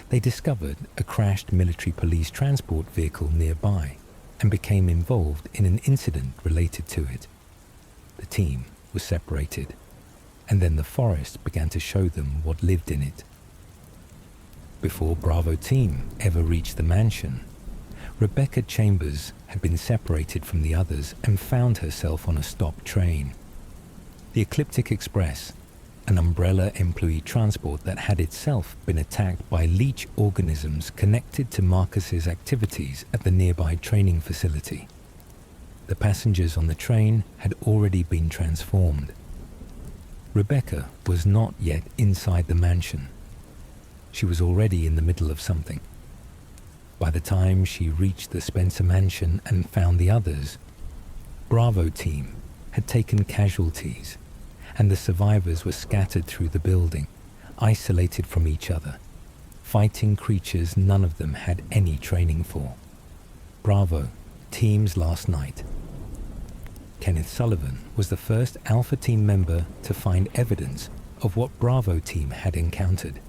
they discovered a crashed military police transport vehicle nearby and became involved in an incident related to it. The team was separated, and then the forest began to show them what lived in it. Before Bravo team ever reached the mansion, Rebecca Chambers had been separated from the others and found herself on a stopped train. The Ecliptic Express, an Umbrella employee transport that had itself been attacked by leech organisms connected to Marcus's activities at the nearby training facility. The passengers on the train had already been transformed. Rebecca was not yet inside the mansion. She was already in the middle of something. By the time she reached the Spencer mansion and found the others, Bravo team had taken casualties, and the survivors were scattered through the building, isolated from each other, fighting creatures none of them had any training for. Bravo team's last night. Kenneth Sullivan was the first Alpha Team member to find evidence of what Bravo Team had encountered.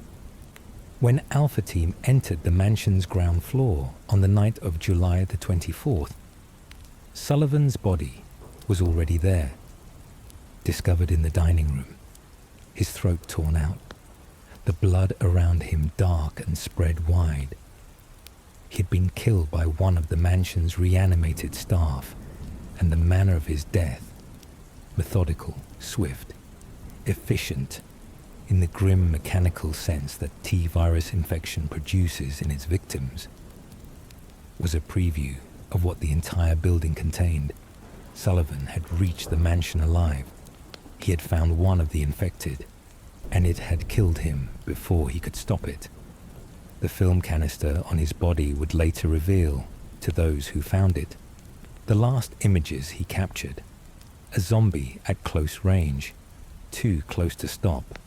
When Alpha Team entered the mansion's ground floor on the night of July the 24th, Sullivan's body was already there, discovered in the dining room, his throat torn out, the blood around him dark and spread wide. He had been killed by one of the mansion's reanimated staff, and the manner of his death, methodical, swift, efficient, in the grim mechanical sense that T-virus infection produces in its victims, was a preview of what the entire building contained. Sullivan had reached the mansion alive. He had found one of the infected, and it had killed him before he could stop it. The film canister on his body would later reveal, to those who found it, the last images he captured: a zombie at close range, too close to stop.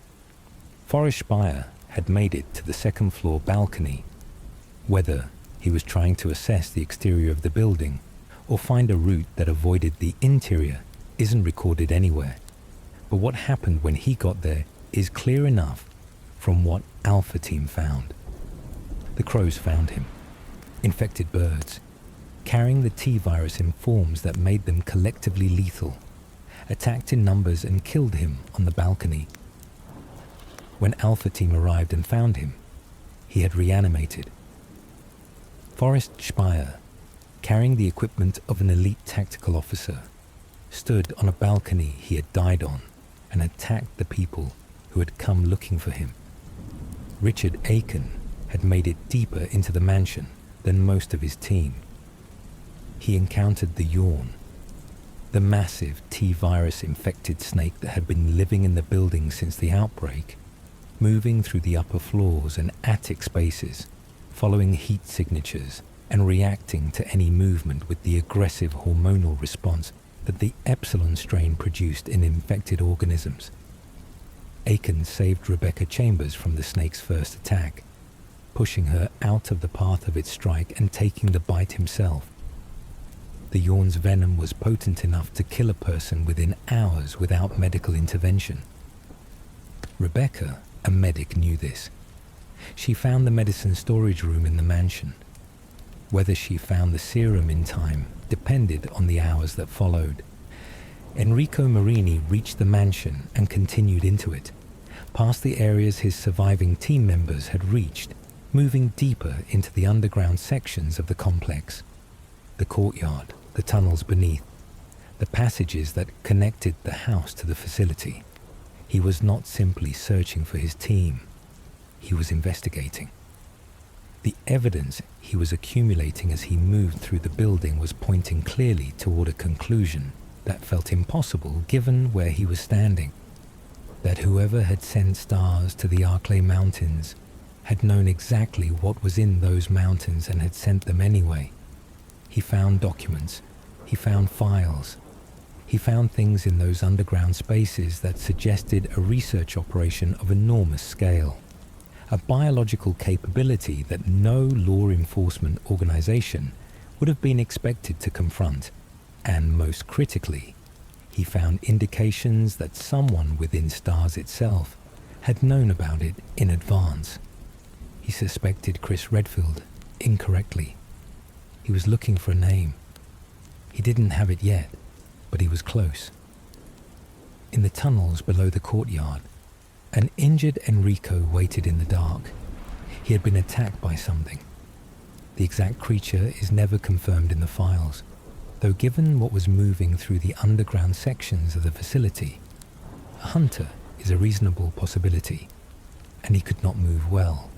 Forrest Speyer had made it to the second floor balcony. Whether he was trying to assess the exterior of the building or find a route that avoided the interior isn't recorded anywhere. But what happened when he got there is clear enough from what Alpha Team found. The crows found him, infected birds, carrying the T-virus in forms that made them collectively lethal, attacked in numbers and killed him on the balcony. When Alpha Team arrived and found him, he had reanimated. Forrest Speyer, carrying the equipment of an elite tactical officer, stood on a balcony he had died on and attacked the people who had come looking for him. Richard Aiken had made it deeper into the mansion than most of his team. He encountered the Yawn, the massive T-virus infected snake that had been living in the building since the outbreak, moving through the upper floors and attic spaces, following heat signatures and reacting to any movement with the aggressive hormonal response that the Epsilon strain produced in infected organisms. Aiken saved Rebecca Chambers from the snake's first attack, pushing her out of the path of its strike and taking the bite himself. The Yawn's venom was potent enough to kill a person within hours without medical intervention. Rebecca, a medic, knew this. She found the medicine storage room in the mansion. Whether she found the serum in time depended on the hours that followed. Enrico Marini reached the mansion and continued into it, past the areas his surviving team members had reached, moving deeper into the underground sections of the complex. The courtyard, the tunnels beneath, the passages that connected the house to the facility. He was not simply searching for his team. He was investigating. The evidence he was accumulating as he moved through the building was pointing clearly toward a conclusion that felt impossible given where he was standing. That whoever had sent stars to the Arklay Mountains had known exactly what was in those mountains and had sent them anyway. He found documents. He found files. He found things in those underground spaces that suggested a research operation of enormous scale, a biological capability that no law enforcement organization would have been expected to confront. And most critically, he found indications that someone within STARS itself had known about it in advance. He suspected Chris Redfield incorrectly. He was looking for a name. He didn't have it yet, but he was close. In the tunnels below the courtyard, an injured Enrico waited in the dark. He had been attacked by something. The exact creature is never confirmed in the files, though given what was moving through the underground sections of the facility, a hunter is a reasonable possibility, and he could not move well.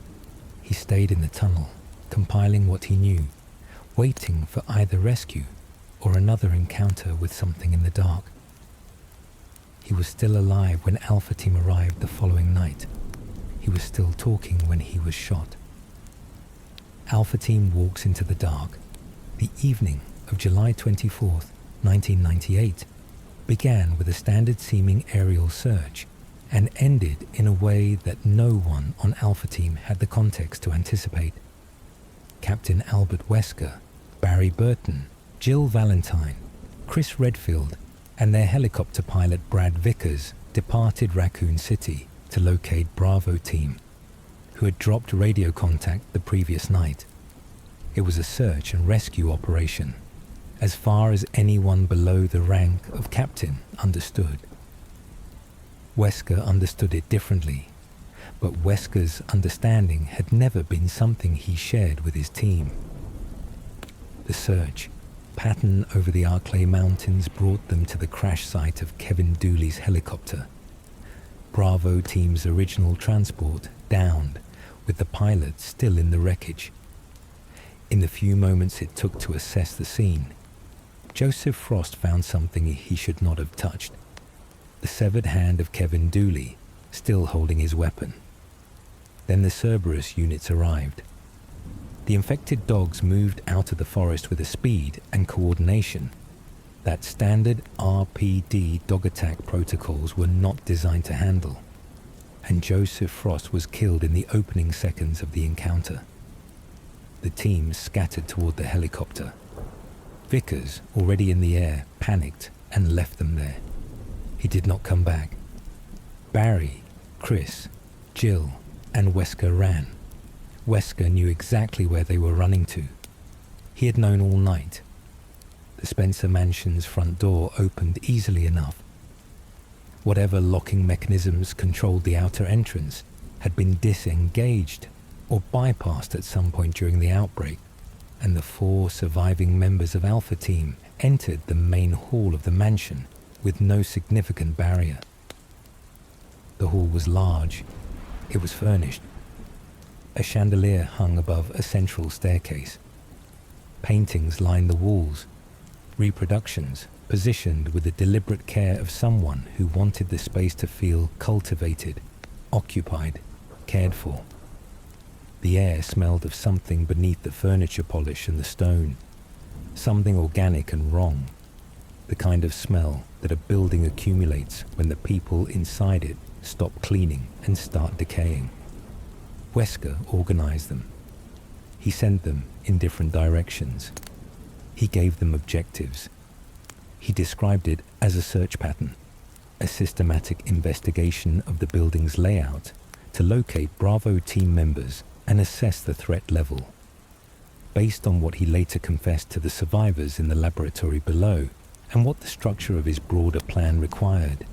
He stayed in the tunnel, compiling what he knew, waiting for either rescue or another encounter with something in the dark. He was still alive when Alpha Team arrived the following night. He was still talking when he was shot. Alpha Team walks into the dark. The evening of July 24th, 1998, began with a standard-seeming aerial search and ended in a way that no one on Alpha Team had the context to anticipate. Captain Albert Wesker, Barry Burton, Jill Valentine, Chris Redfield, and their helicopter pilot Brad Vickers departed Raccoon City to locate Bravo Team, who had dropped radio contact the previous night. It was a search and rescue operation, as far as anyone below the rank of captain understood. Wesker understood it differently, but Wesker's understanding had never been something he shared with his team. The search pattern over the Arklay Mountains brought them to the crash site of Kevin Dooley's helicopter. Bravo Team's original transport downed, with the pilot still in the wreckage. In the few moments it took to assess the scene, Joseph Frost found something he should not have touched. The severed hand of Kevin Dooley, still holding his weapon. Then the Cerberus units arrived. The infected dogs moved out of the forest with a speed and coordination that standard RPD dog attack protocols were not designed to handle, and Joseph Frost was killed in the opening seconds of the encounter. The team scattered toward the helicopter. Vickers, already in the air, panicked and left them there. He did not come back. Barry, Chris, Jill, and Wesker ran. Wesker knew exactly where they were running to. He had known all night. The Spencer Mansion's front door opened easily enough. Whatever locking mechanisms controlled the outer entrance had been disengaged or bypassed at some point during the outbreak, and the 4 surviving members of Alpha Team entered the main hall of the mansion with no significant barrier. The hall was large. It was furnished. A chandelier hung above a central staircase. Paintings lined the walls, reproductions positioned with the deliberate care of someone who wanted the space to feel cultivated, occupied, cared for. The air smelled of something beneath the furniture polish and the stone, something organic and wrong, the kind of smell that a building accumulates when the people inside it stop cleaning and start decaying. Wesker organized them. He sent them in different directions. He gave them objectives. He described it as a search pattern, a systematic investigation of the building's layout to locate Bravo Team members and assess the threat level. Based on what he later confessed to the survivors in the laboratory below and what the structure of his broader plan required,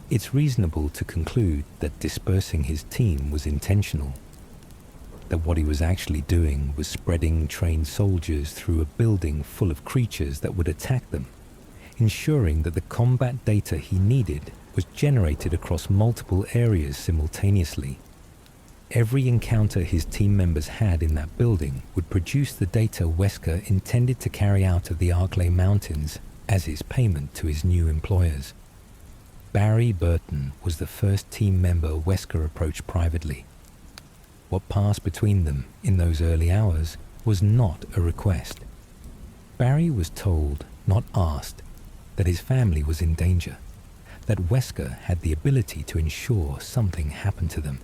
it's reasonable to conclude that dispersing his team was intentional. That what he was actually doing was spreading trained soldiers through a building full of creatures that would attack them, ensuring that the combat data he needed was generated across multiple areas simultaneously. Every encounter his team members had in that building would produce the data Wesker intended to carry out of the Arklay Mountains as his payment to his new employers. Barry Burton was the first team member Wesker approached privately. What passed between them in those early hours was not a request. Barry was told, not asked, that his family was in danger, that Wesker had the ability to ensure something happened to them,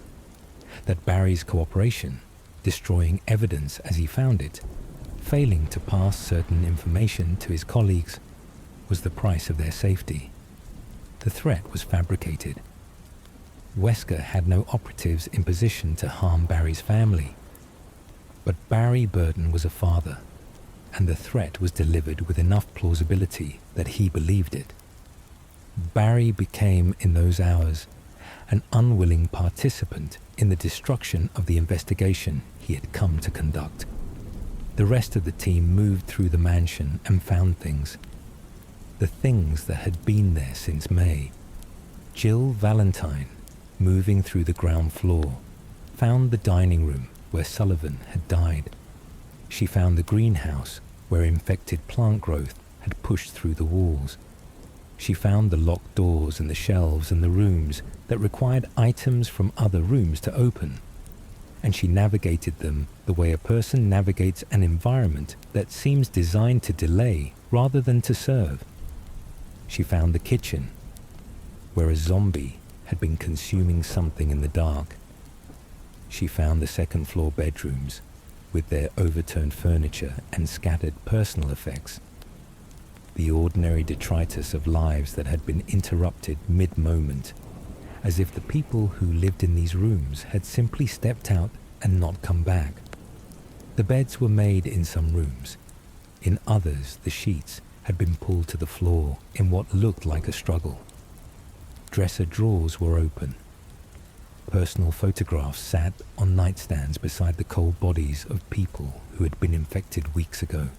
that Barry's cooperation, destroying evidence as he found it, failing to pass certain information to his colleagues, was the price of their safety. The threat was fabricated. Wesker had no operatives in position to harm Barry's family. But Barry Burton was a father, and the threat was delivered with enough plausibility that he believed it. Barry became, in those hours, an unwilling participant in the destruction of the investigation he had come to conduct. The rest of the team moved through the mansion and found things. The things that had been there since May. Jill Valentine moving through the ground floor, found the dining room where Sullivan had died. She found the greenhouse where infected plant growth had pushed through the walls. She found the locked doors and the shelves and the rooms that required items from other rooms to open. And she navigated them the way a person navigates an environment that seems designed to delay rather than to serve. She found the kitchen, where a zombie had been consuming something in the dark. She found the second floor bedrooms, with their overturned furniture and scattered personal effects. The ordinary detritus of lives that had been interrupted mid-moment, as if the people who lived in these rooms had simply stepped out and not come back. The beds were made in some rooms. In others, the sheets had been pulled to the floor in what looked like a struggle. Dresser drawers were open. Personal photographs sat on nightstands beside the cold bodies of people who had been infected weeks ago.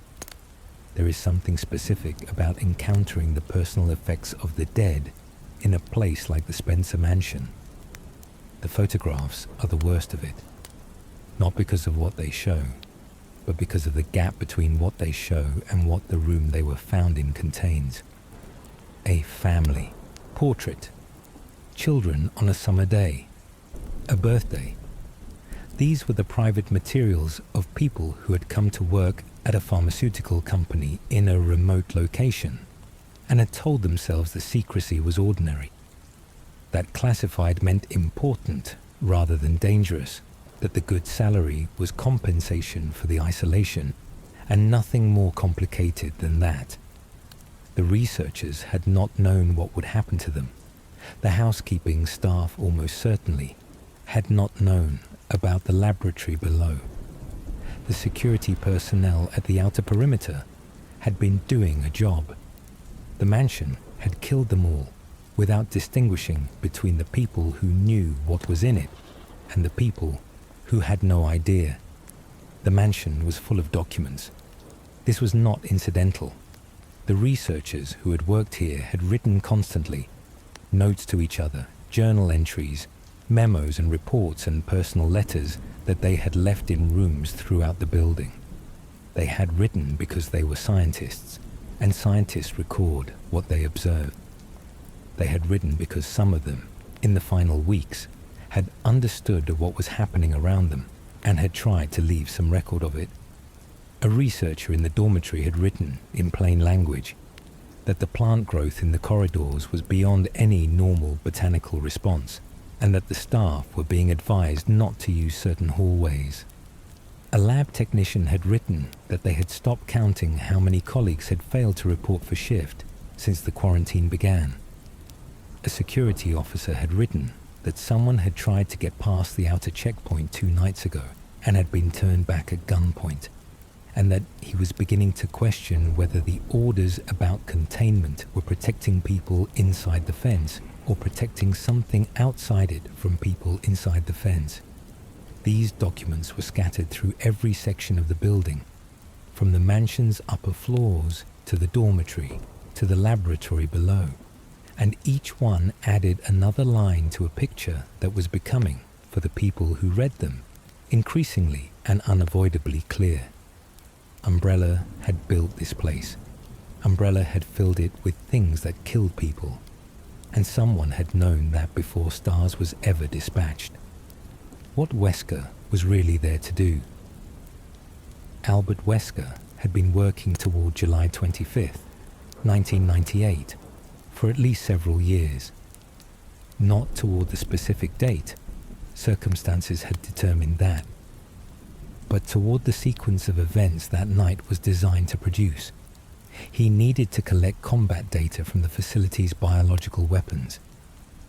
There is something specific about encountering the personal effects of the dead in a place like the Spencer Mansion. The photographs are the worst of it, not because of what they show, but because of the gap between what they show and what the room they were found in contains. A family portrait, children on a summer day, a birthday. These were the private materials of people who had come to work at a pharmaceutical company in a remote location and had told themselves the secrecy was ordinary, that classified meant important rather than dangerous, that the good salary was compensation for the isolation, and nothing more complicated than that. The researchers had not known what would happen to them. The housekeeping staff almost certainly had not known about the laboratory below. The security personnel at the outer perimeter had been doing a job. The mansion had killed them all without distinguishing between the people who knew what was in it and the people who had no idea. The mansion was full of documents. This was not incidental. The researchers who had worked here had written constantly, notes to each other, journal entries, memos and reports and personal letters that they had left in rooms throughout the building. They had written because they were scientists, and scientists record what they observe. They had written because some of them, in the final weeks, had understood what was happening around them and had tried to leave some record of it. A researcher in the dormitory had written, in plain language, that the plant growth in the corridors was beyond any normal botanical response, and that the staff were being advised not to use certain hallways. A lab technician had written that they had stopped counting how many colleagues had failed to report for shift since the quarantine began. A security officer had written that someone had tried to get past the outer checkpoint 2 nights ago and had been turned back at gunpoint, and that he was beginning to question whether the orders about containment were protecting people inside the fence or protecting something outside it from people inside the fence. These documents were scattered through every section of the building, from the mansion's upper floors to the dormitory to the laboratory below, and each one added another line to a picture that was becoming, for the people who read them, increasingly and unavoidably clear. Umbrella had built this place. Umbrella had filled it with things that killed people, and someone had known that before STARS was ever dispatched. What Wesker was really there to do? Albert Wesker had been working toward July 25th, 1998, for at least several years. Not toward the specific date, circumstances had determined that, but toward the sequence of events that night was designed to produce. He needed to collect combat data from the facility's biological weapons.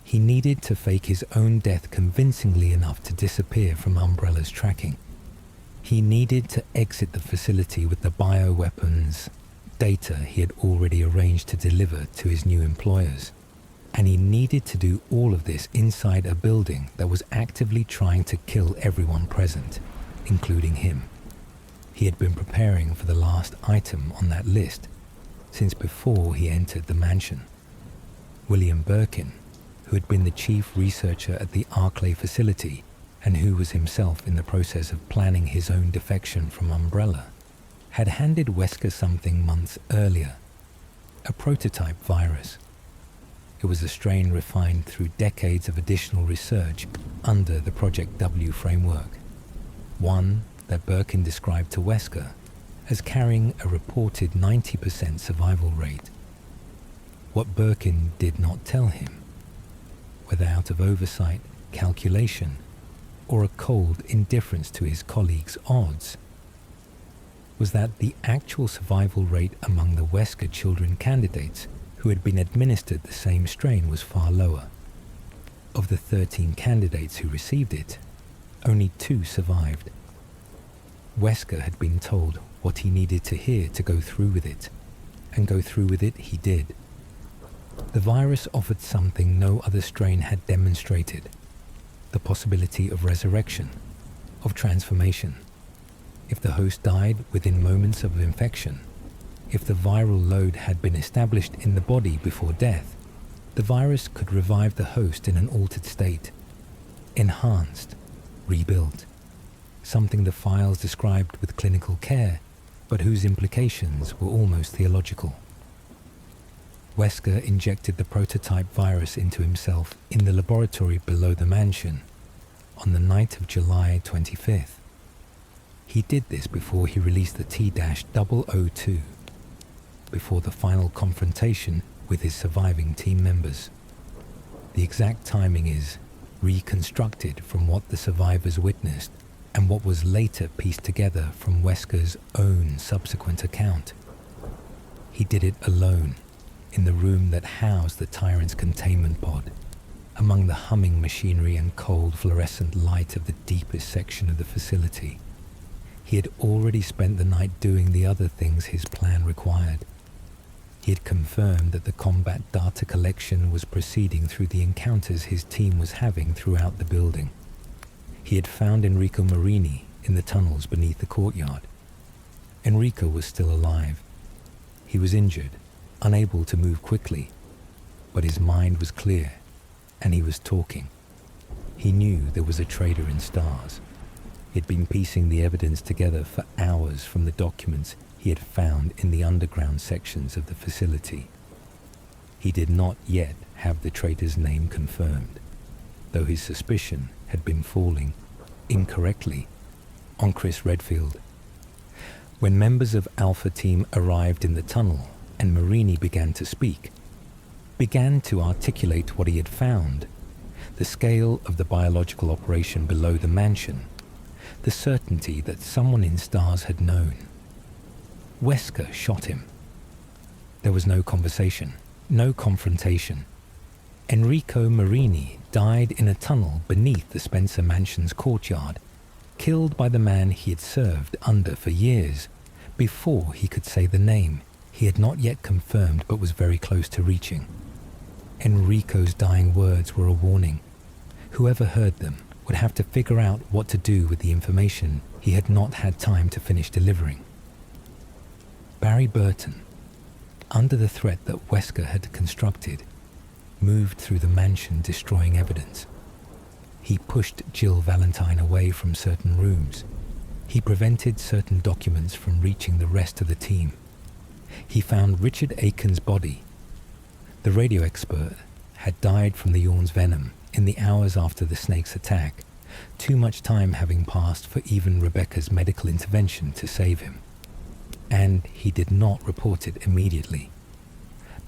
He needed to fake his own death convincingly enough to disappear from Umbrella's tracking. He needed to exit the facility with the bioweapons data he had already arranged to deliver to his new employers. And he needed to do all of this inside a building that was actively trying to kill everyone present, including him. He had been preparing for the last item on that list since before he entered the mansion. William Birkin, who who had been the chief researcher at the Arclay facility and who was himself in the process of planning his own defection from Umbrella, had handed Wesker something months earlier, a prototype virus. It was a strain refined through decades of additional research under the Project W framework, one that Birkin described to Wesker as carrying a reported 90% survival rate. What Birkin did not tell him, whether out of oversight, calculation, or a cold indifference to his colleagues' odds, was that the actual survival rate among the Wesker children candidates who had been administered the same strain was far lower. Of the 13 candidates who received it, only 2 survived. Wesker had been told what he needed to hear to go through with it, and go through with it he did. The virus offered something no other strain had demonstrated: the possibility of resurrection, of transformation. If the host died within moments of infection, if the viral load had been established in the body before death, the virus could revive the host in an altered state, enhanced, rebuilt, something the files described with clinical care, but whose implications were almost theological. Wesker injected the prototype virus into himself in the laboratory below the mansion on the night of July 25th. He did this before he released the T-002, before the final confrontation with his surviving team members. The exact timing is reconstructed from what the survivors witnessed and what was later pieced together from Wesker's own subsequent account. He did it alone, in the room that housed the Tyrant's containment pod, among the humming machinery and cold fluorescent light of the deepest section of the facility. He had already spent the night doing the other things his plan required. He had confirmed that the combat data collection was proceeding through the encounters his team was having throughout the building. He had found Enrico Marini in the tunnels beneath the courtyard. Enrico was still alive. He was injured, unable to move quickly, but his mind was clear, and he was talking. He knew there was a traitor in stars. He had been piecing the evidence together for hours from the documents he had found in the underground sections of the facility. He did not yet have the traitor's name confirmed, though his suspicion had been falling, incorrectly, on Chris Redfield. When members of Alpha Team arrived in the tunnel and Marini began to speak, began to articulate what he had found, the scale of the biological operation below the mansion, the certainty that someone in stars had known, Wesker shot him. There was no conversation, no confrontation. Enrico Marini died in a tunnel beneath the Spencer Mansion's courtyard, killed by the man he had served under for years, before he could say the name he had not yet confirmed but was very close to reaching. Enrico's dying words were a warning. Whoever heard them would have to figure out what to do with the information he had not had time to finish delivering. Barry Burton, under the threat that Wesker had constructed, moved through the mansion destroying evidence. He pushed Jill Valentine away from certain rooms. He prevented certain documents from reaching the rest of the team. He found Richard Aiken's body. The radio expert had died from the Yawn's venom in the hours after the snake's attack, too much time having passed for even Rebecca's medical intervention to save him. And he did not report it immediately.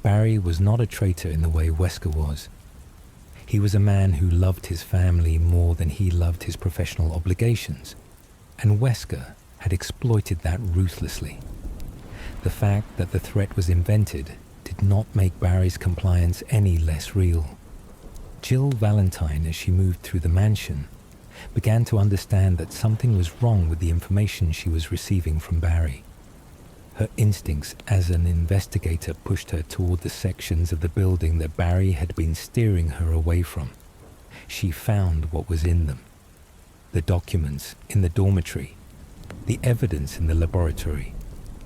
Barry was not a traitor in the way Wesker was. He was a man who loved his family more than he loved his professional obligations, and Wesker had exploited that ruthlessly. The fact that the threat was invented did not make Barry's compliance any less real. Jill Valentine, as she moved through the mansion, began to understand that something was wrong with the information she was receiving from Barry. Her instincts as an investigator pushed her toward the sections of the building that Barry had been steering her away from. She found what was in them: the documents in the dormitory, the evidence in the laboratory,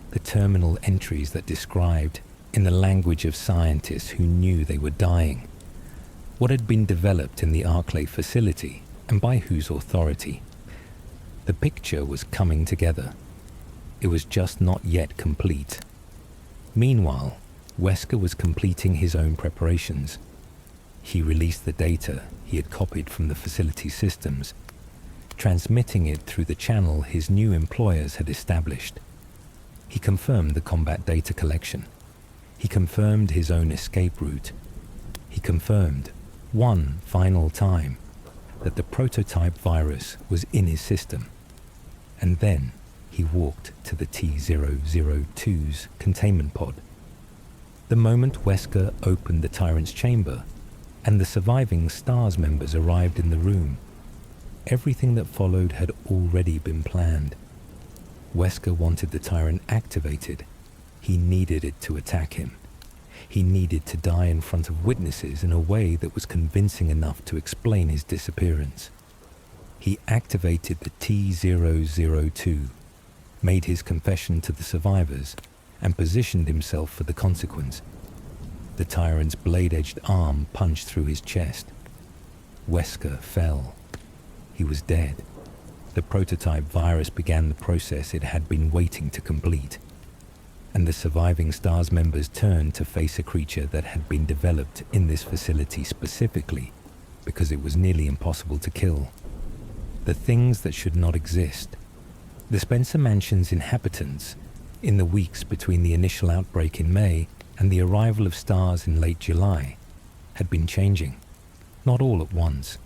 the terminal entries that described, in the language of scientists who knew they were dying, What had been developed in the Arclay facility, and by whose authority? The picture was coming together. It was just not yet complete. Meanwhile, Wesker was completing his own preparations. He released the data he had copied from the facility systems, transmitting it through the channel his new employers had established. He confirmed the combat data collection. He confirmed his own escape route. He confirmed, one final time, that the prototype virus was in his system. And then he walked to the T-002's containment pod. The moment Wesker opened the Tyrant's chamber and the surviving STARS members arrived in the room, everything that followed had already been planned. Wesker wanted the Tyrant activated. He needed it to attack him. He needed to die in front of witnesses in a way that was convincing enough to explain his disappearance. He activated the T-002, made his confession to the survivors, and positioned himself for the consequence. The Tyrant's blade-edged arm punched through his chest. Wesker fell. He was dead. The prototype virus began the process it had been waiting to complete, and the surviving STARS members turned to face a creature that had been developed in this facility specifically because it was nearly impossible to kill. The things that should not exist. The Spencer Mansion's inhabitants, in the weeks between the initial outbreak in May and the arrival of STARS in late July, had been changing. Not all at once.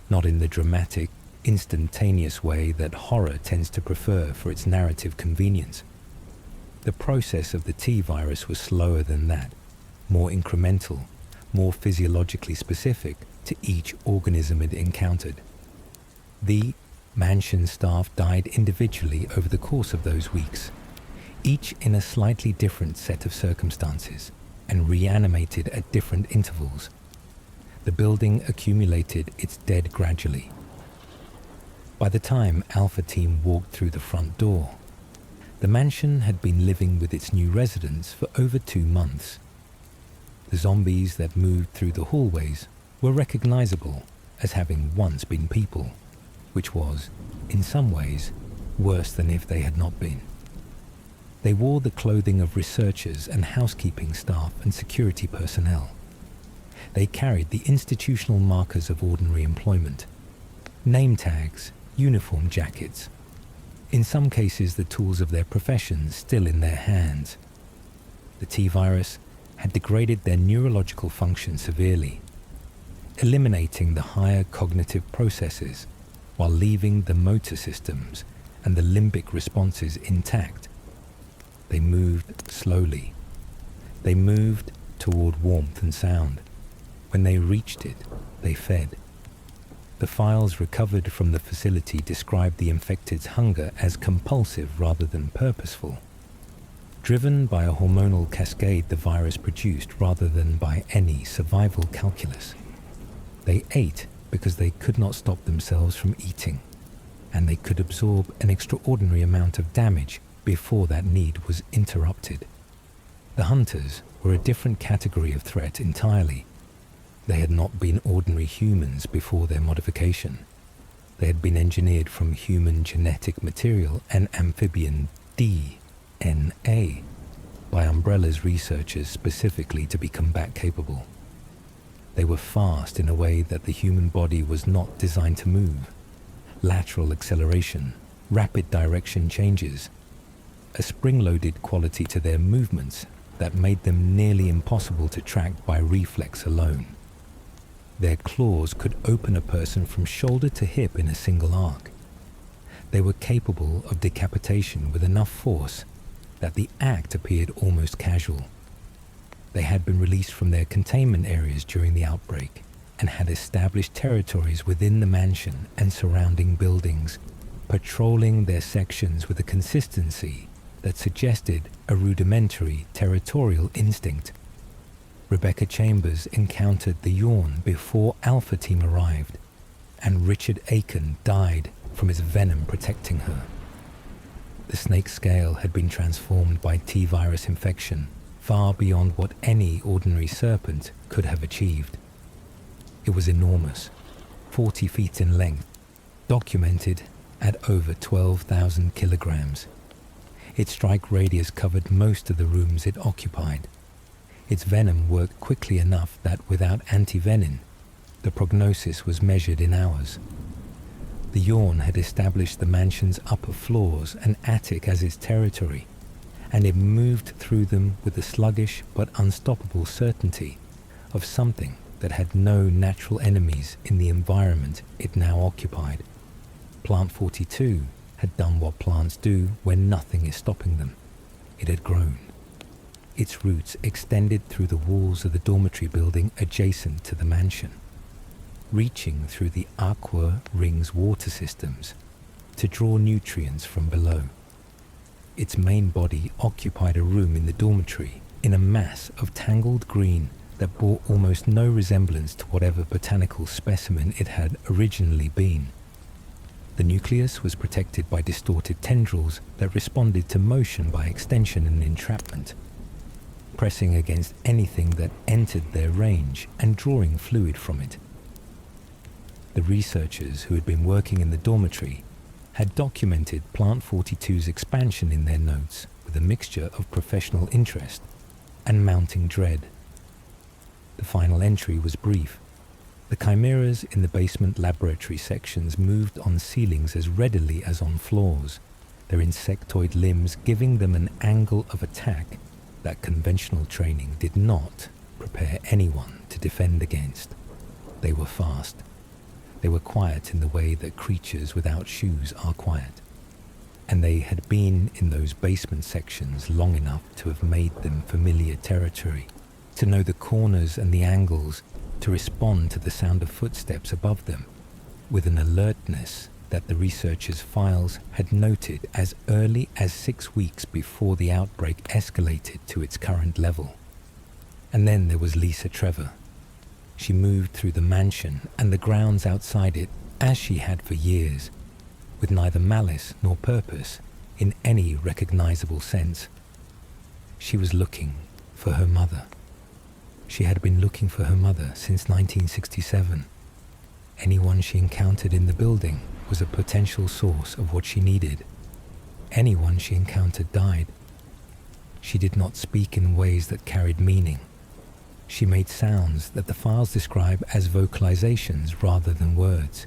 Not in the dramatic, instantaneous way that horror tends to prefer for its narrative convenience. The process of the T-virus was slower than that, more incremental, more physiologically specific to each organism it encountered. The mansion staff died individually over the course of those weeks, each in a slightly different set of circumstances, and reanimated at different intervals. The building accumulated its dead gradually. By the time Alpha Team walked through the front door, the mansion had been living with its new residents for over 2 months. The zombies that moved through the hallways were recognizable as having once been people, which was, in some ways, worse than if they had not been. They wore the clothing of researchers and housekeeping staff and security personnel. They carried the institutional markers of ordinary employment: name tags, uniform jackets, in some cases the tools of their professions still in their hands. The T-virus had degraded their neurological function severely, eliminating the higher cognitive processes while leaving the motor systems and the limbic responses intact. They moved slowly. They moved toward warmth and sound. When they reached it, they fed. The files recovered from the facility described the infected's hunger as compulsive rather than purposeful, driven by a hormonal cascade the virus produced rather than by any survival calculus. They ate because they could not stop themselves from eating, and they could absorb an extraordinary amount of damage before that need was interrupted. The hunters were a different category of threat entirely. They had not been ordinary humans before their modification. They had been engineered from human genetic material and amphibian DNA by Umbrella's researchers specifically to be combat capable. They were fast in a way that the human body was not designed to move. Lateral acceleration, rapid direction changes, a spring-loaded quality to their movements that made them nearly impossible to track by reflex alone. Their claws could open a person from shoulder to hip in a single arc. They were capable of decapitation with enough force that the act appeared almost casual. They had been released from their containment areas during the outbreak and had established territories within the mansion and surrounding buildings, patrolling their sections with a consistency that suggested a rudimentary territorial instinct. Rebecca Chambers encountered the Yawn before Alpha Team arrived, and Richard Aiken died from his venom protecting her. The snake scale had been transformed by T-virus infection far beyond what any ordinary serpent could have achieved. It was enormous, 40 feet in length, documented at over 12,000 kilograms. Its strike radius covered most of the rooms it occupied. Its venom worked quickly enough that without anti-venin, the prognosis was measured in hours. The yawn had established the mansion's upper floors and attic as its territory, and it moved through them with the sluggish but unstoppable certainty of something that had no natural enemies in the environment it now occupied. Plant 42 had done what plants do when nothing is stopping them. It had grown. Its roots extended through the walls of the dormitory building adjacent to the mansion, reaching through the aqua rings water systems to draw nutrients from below. Its main body occupied a room in the dormitory in a mass of tangled green that bore almost no resemblance to whatever botanical specimen it had originally been. The nucleus was protected by distorted tendrils that responded to motion by extension and entrapment, pressing against anything that entered their range and drawing fluid from it. The researchers who had been working in the dormitory had documented Plant 42's expansion in their notes with a mixture of professional interest and mounting dread. The final entry was brief. The chimeras in the basement laboratory sections moved on ceilings as readily as on floors, their insectoid limbs giving them an angle of attack that conventional training did not prepare anyone to defend against. They were fast. They were quiet in the way that creatures without shoes are quiet. And they had been in those basement sections long enough to have made them familiar territory, to know the corners and the angles, to respond to the sound of footsteps above them, with an alertness that the researchers' files had noted as early as 6 weeks before the outbreak escalated to its current level. And then there was Lisa Trevor. She moved through the mansion and the grounds outside it as she had for years, with neither malice nor purpose in any recognizable sense. She was looking for her mother. She had been looking for her mother since 1967. Anyone she encountered in the building was a potential source of what she needed. Anyone she encountered died. She did not speak in ways that carried meaning. She made sounds that the files describe as vocalizations rather than words.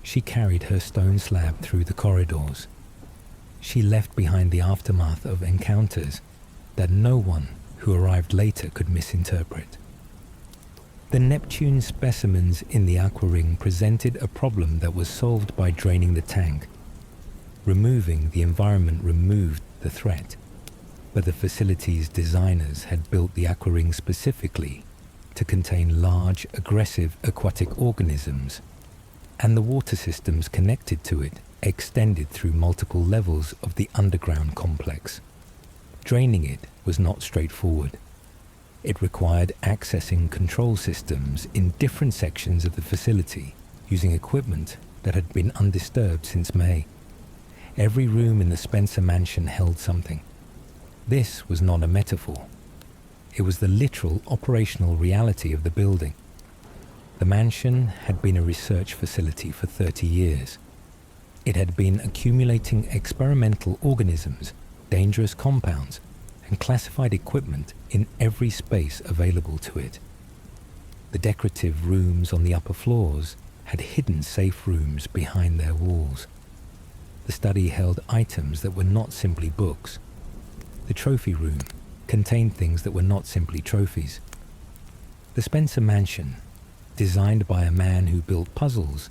She carried her stone slab through the corridors. She left behind the aftermath of encounters that no one who arrived later could misinterpret. The Neptune specimens in the aqua ring presented a problem that was solved by draining the tank. Removing the environment removed the threat, but the facility's designers had built the aqua ring specifically to contain large, aggressive aquatic organisms, and the water systems connected to it extended through multiple levels of the underground complex. Draining it was not straightforward. It required accessing control systems in different sections of the facility using equipment that had been undisturbed since May. Every room in the Spencer mansion held something. This was not a metaphor. It was the literal operational reality of the building. The mansion had been a research facility for 30 years. It had been accumulating experimental organisms, dangerous compounds, and classified equipment in every space available to it. The decorative rooms on the upper floors had hidden safe rooms behind their walls. The study held items that were not simply books. The trophy room contained things that were not simply trophies. The Spencer mansion, designed by a man who built puzzles,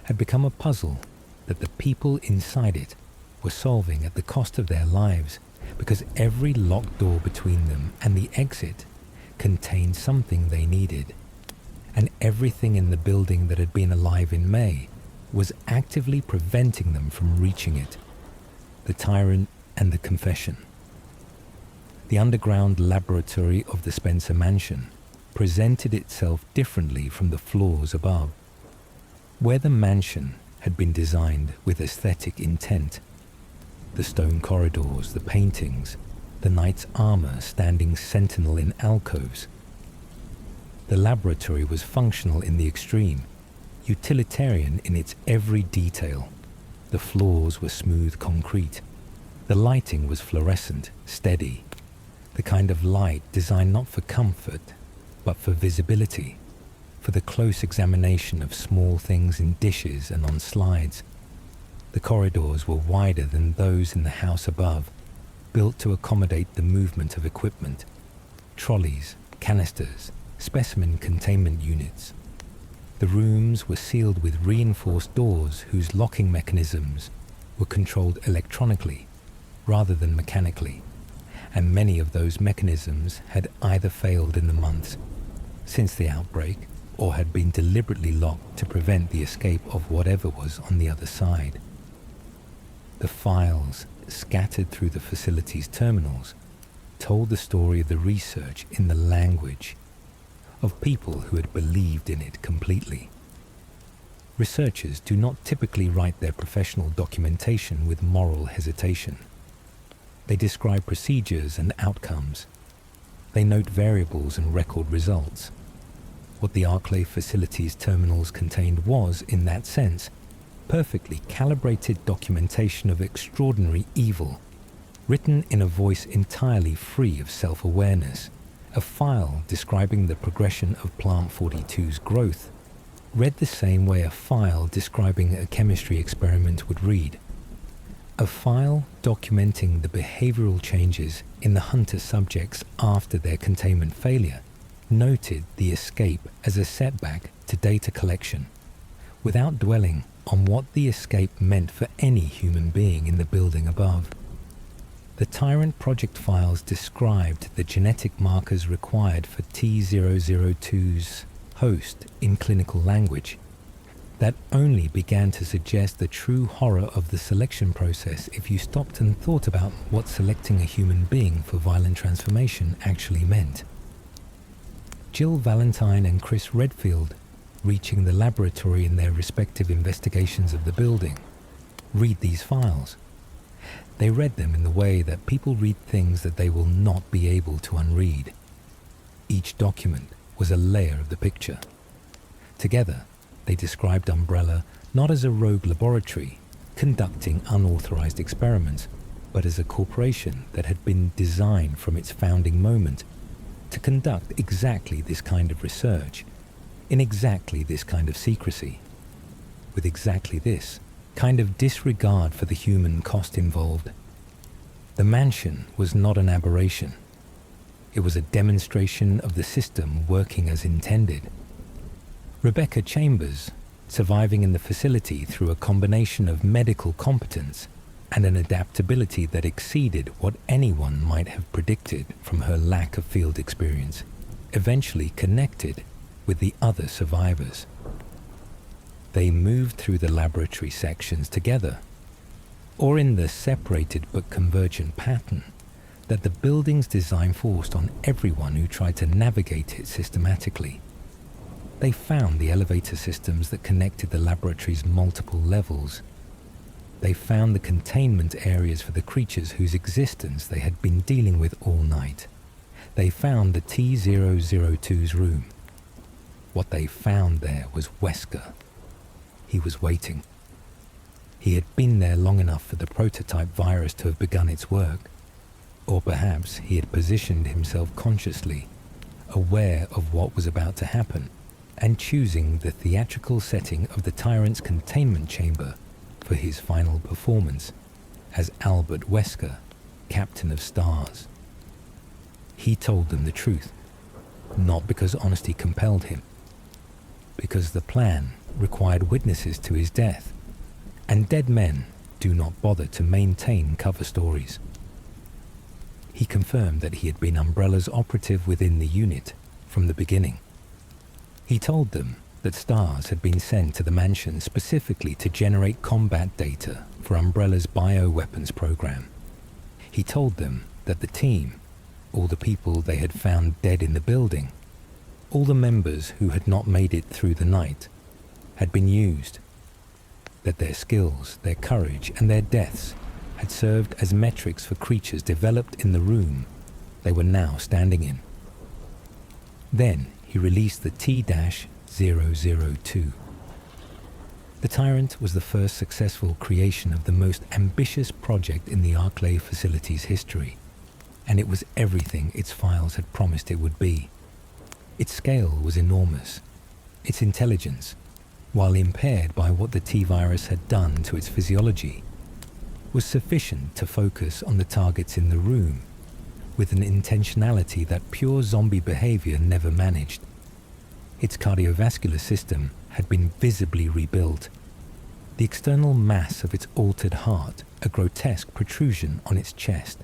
had become a puzzle that the people inside it were solving at the cost of their lives, because every locked door between them and the exit contained something they needed, and everything in the building that had been alive in May was actively preventing them from reaching it. The Tyrant and the confession. The underground laboratory of the Spencer mansion presented itself differently from the floors above. Where the mansion had been designed with aesthetic intent, the stone corridors, the paintings, the knight's armor standing sentinel in alcoves, The laboratory was functional in the extreme, utilitarian in its every detail. The floors were smooth concrete. The lighting was fluorescent, steady, the kind of light designed not for comfort, but for visibility, for the close examination of small things in dishes and on slides. The corridors were wider than those in the house above, built to accommodate the movement of equipment, trolleys, canisters, specimen containment units. The rooms were sealed with reinforced doors whose locking mechanisms were controlled electronically rather than mechanically, and many of those mechanisms had either failed in the months since the outbreak or had been deliberately locked to prevent the escape of whatever was on the other side. The files scattered through the facility's terminals told the story of the research in the language of people who had believed in it completely. Researchers do not typically write their professional documentation with moral hesitation. They describe procedures and outcomes. They note variables and record results. What the Arclay facility's terminals contained was, in that sense, perfectly calibrated documentation of extraordinary evil, written in a voice entirely free of self-awareness. A file describing the progression of Plant 42's growth read the same way a file describing a chemistry experiment would read. A file documenting the behavioral changes in the hunter subjects after their containment failure noted the escape as a setback to data collection, without dwelling on what the escape meant for any human being in the building above. The Tyrant project files described the genetic markers required for T002's host in clinical language. That only began to suggest the true horror of the selection process if you stopped and thought about what selecting a human being for violent transformation actually meant. Jill Valentine and Chris Redfield, reaching the laboratory in their respective investigations of the building, read these files. They read them in the way that people read things that they will not be able to unread. Each document was a layer of the picture. Together, they described Umbrella not as a rogue laboratory conducting unauthorized experiments, but as a corporation that had been designed from its founding moment to conduct exactly this kind of research, in exactly this kind of secrecy, with exactly this kind of disregard for the human cost involved. The mansion was not an aberration. It was a demonstration of the system working as intended. Rebecca Chambers, surviving in the facility through a combination of medical competence and an adaptability that exceeded what anyone might have predicted from her lack of field experience, eventually connected with the other survivors. They moved through the laboratory sections together, or in the separated but convergent pattern that the building's design forced on everyone who tried to navigate it systematically. They found the elevator systems that connected the laboratory's multiple levels. They found the containment areas for the creatures whose existence they had been dealing with all night. They found the T002's room. What they found there was Wesker. He was waiting. He had been there long enough for the prototype virus to have begun its work. Or perhaps he had positioned himself consciously, aware of what was about to happen, and choosing the theatrical setting of the Tyrant's containment chamber for his final performance as Albert Wesker, Captain of Stars. He told them the truth, not because honesty compelled him, because the plan required witnesses to his death, and dead men do not bother to maintain cover stories. He confirmed that he had been Umbrella's operative within the unit from the beginning. He told them that Stars had been sent to the mansion specifically to generate combat data for Umbrella's bioweapons program. He told them that the team, all the people they had found dead in the building, all the members who had not made it through the night, had been used, that their skills, their courage, and their deaths had served as metrics for creatures developed in the room they were now standing in. Then he released the T-002. The Tyrant was the first successful creation of the most ambitious project in the Arklay facility's history, and it was everything its files had promised it would be. Its scale was enormous. Its intelligence, while impaired by what the T-virus had done to its physiology, was sufficient to focus on the targets in the room, with an intentionality that pure zombie behavior never managed. Its cardiovascular system had been visibly rebuilt. The external mass of its altered heart, a grotesque protrusion on its chest.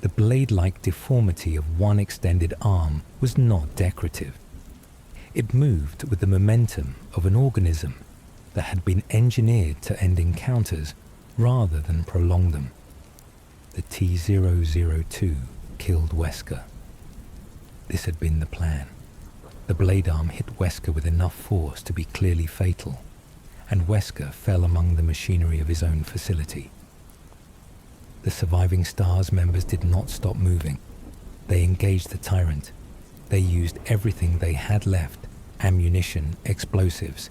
The blade-like deformity of one extended arm was not decorative. It moved with the momentum of an organism that had been engineered to end encounters rather than prolong them. The T-002 killed Wesker. This had been the plan. The blade arm hit Wesker with enough force to be clearly fatal, and Wesker fell among the machinery of his own facility. The surviving STARS members did not stop moving. They engaged the Tyrant. They used everything they had left, ammunition, explosives,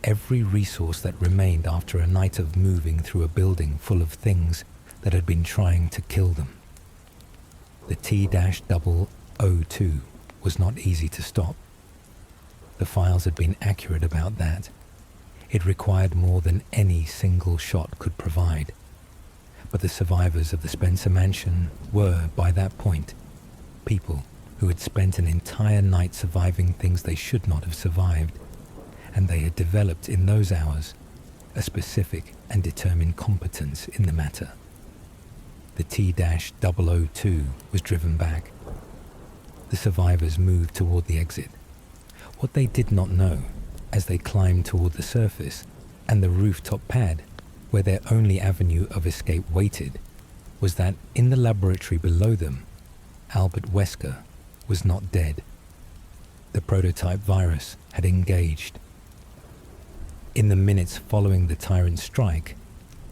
every resource that remained after a night of moving through a building full of things that had been trying to kill them. The T-002 was not easy to stop. The files had been accurate about that. It required more than any single shot could provide. But the survivors of the Spencer Mansion were, by that point, people who had spent an entire night surviving things they should not have survived, and they had developed in those hours a specific and determined competence in the matter. The T-002 was driven back. The survivors moved toward the exit. What they did not know, as they climbed toward the surface and the rooftop pad, where their only avenue of escape waited, was that in the laboratory below them, Albert Wesker was not dead. The prototype virus had engaged. In the minutes following the Tyrant strike,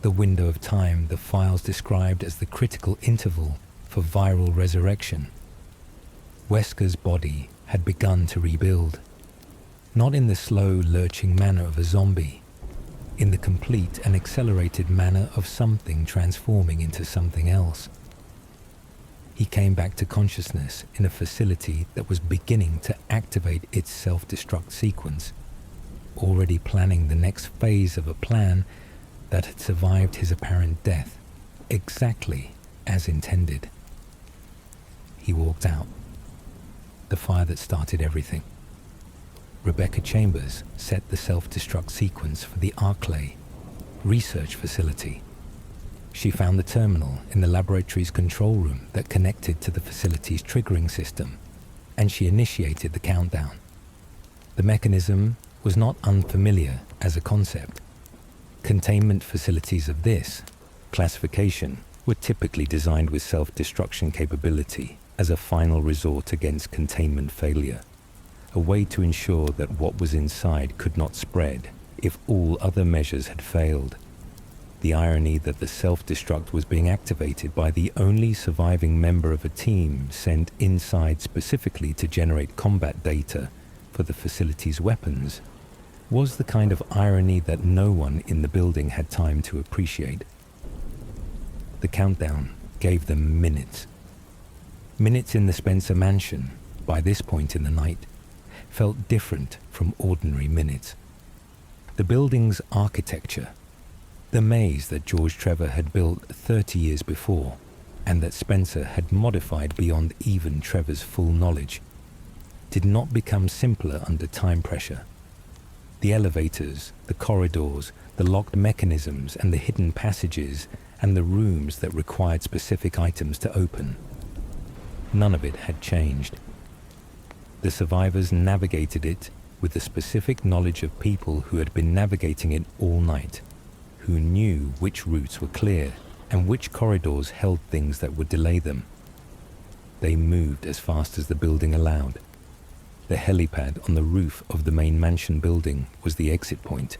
the window of time the files described as the critical interval for viral resurrection, Wesker's body had begun to rebuild. Not in the slow, lurching manner of a zombie, in the complete and accelerated manner of something transforming into something else. He came back to consciousness in a facility that was beginning to activate its self-destruct sequence, already planning the next phase of a plan that had survived his apparent death, exactly as intended. He walked out. The fire that started everything. Rebecca Chambers set the self-destruct sequence for the Arklay research facility. She found the terminal in the laboratory's control room that connected to the facility's triggering system, and she initiated the countdown. The mechanism was not unfamiliar as a concept. Containment facilities of this classification were typically designed with self-destruction capability as a final resort against containment failure, a way to ensure that what was inside could not spread if all other measures had failed. The irony that the self-destruct was being activated by the only surviving member of a team sent inside specifically to generate combat data for the facility's weapons was the kind of irony that no one in the building had time to appreciate. The countdown gave them minutes. Minutes in the Spencer Mansion, by this point in the night, felt different from ordinary minutes. The building's architecture, the maze that George Trevor had built 30 years before, and that Spencer had modified beyond even Trevor's full knowledge, did not become simpler under time pressure. The elevators, the corridors, the locked mechanisms and the hidden passages and the rooms that required specific items to open, none of it had changed. The survivors navigated it with the specific knowledge of people who had been navigating it all night, who knew which routes were clear and which corridors held things that would delay them. They moved as fast as the building allowed. The helipad on the roof of the main mansion building was the exit point.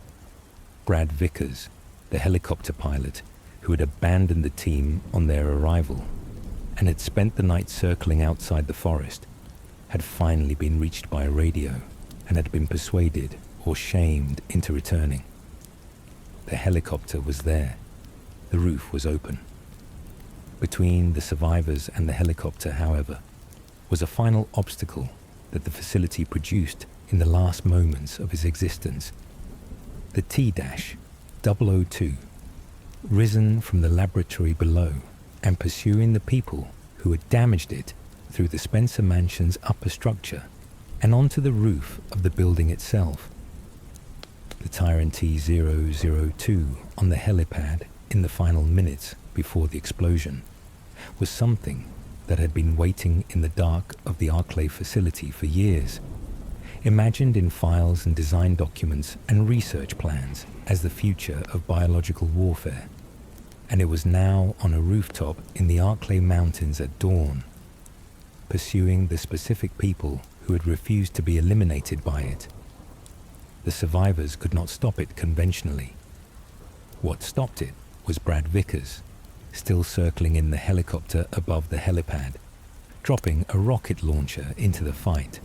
Brad Vickers, the helicopter pilot, who had abandoned the team on their arrival and had spent the night circling outside the forest, had finally been reached by a radio and had been persuaded or shamed into returning. The helicopter was there. The roof was open. Between the survivors and the helicopter, however, was a final obstacle that the facility produced in the last moments of its existence. The T-002, risen from the laboratory below and pursuing the people who had damaged it through the Spencer Mansion's upper structure and onto the roof of the building itself. The Tyrant T-002 on the helipad in the final minutes before the explosion was something that had been waiting in the dark of the Arclay facility for years, imagined in files and design documents and research plans as the future of biological warfare. And it was now on a rooftop in the Arclay Mountains at dawn, pursuing the specific people who had refused to be eliminated by it. The survivors could not stop it conventionally. What stopped it was Brad Vickers, still circling in the helicopter above the helipad, dropping a rocket launcher into the fight.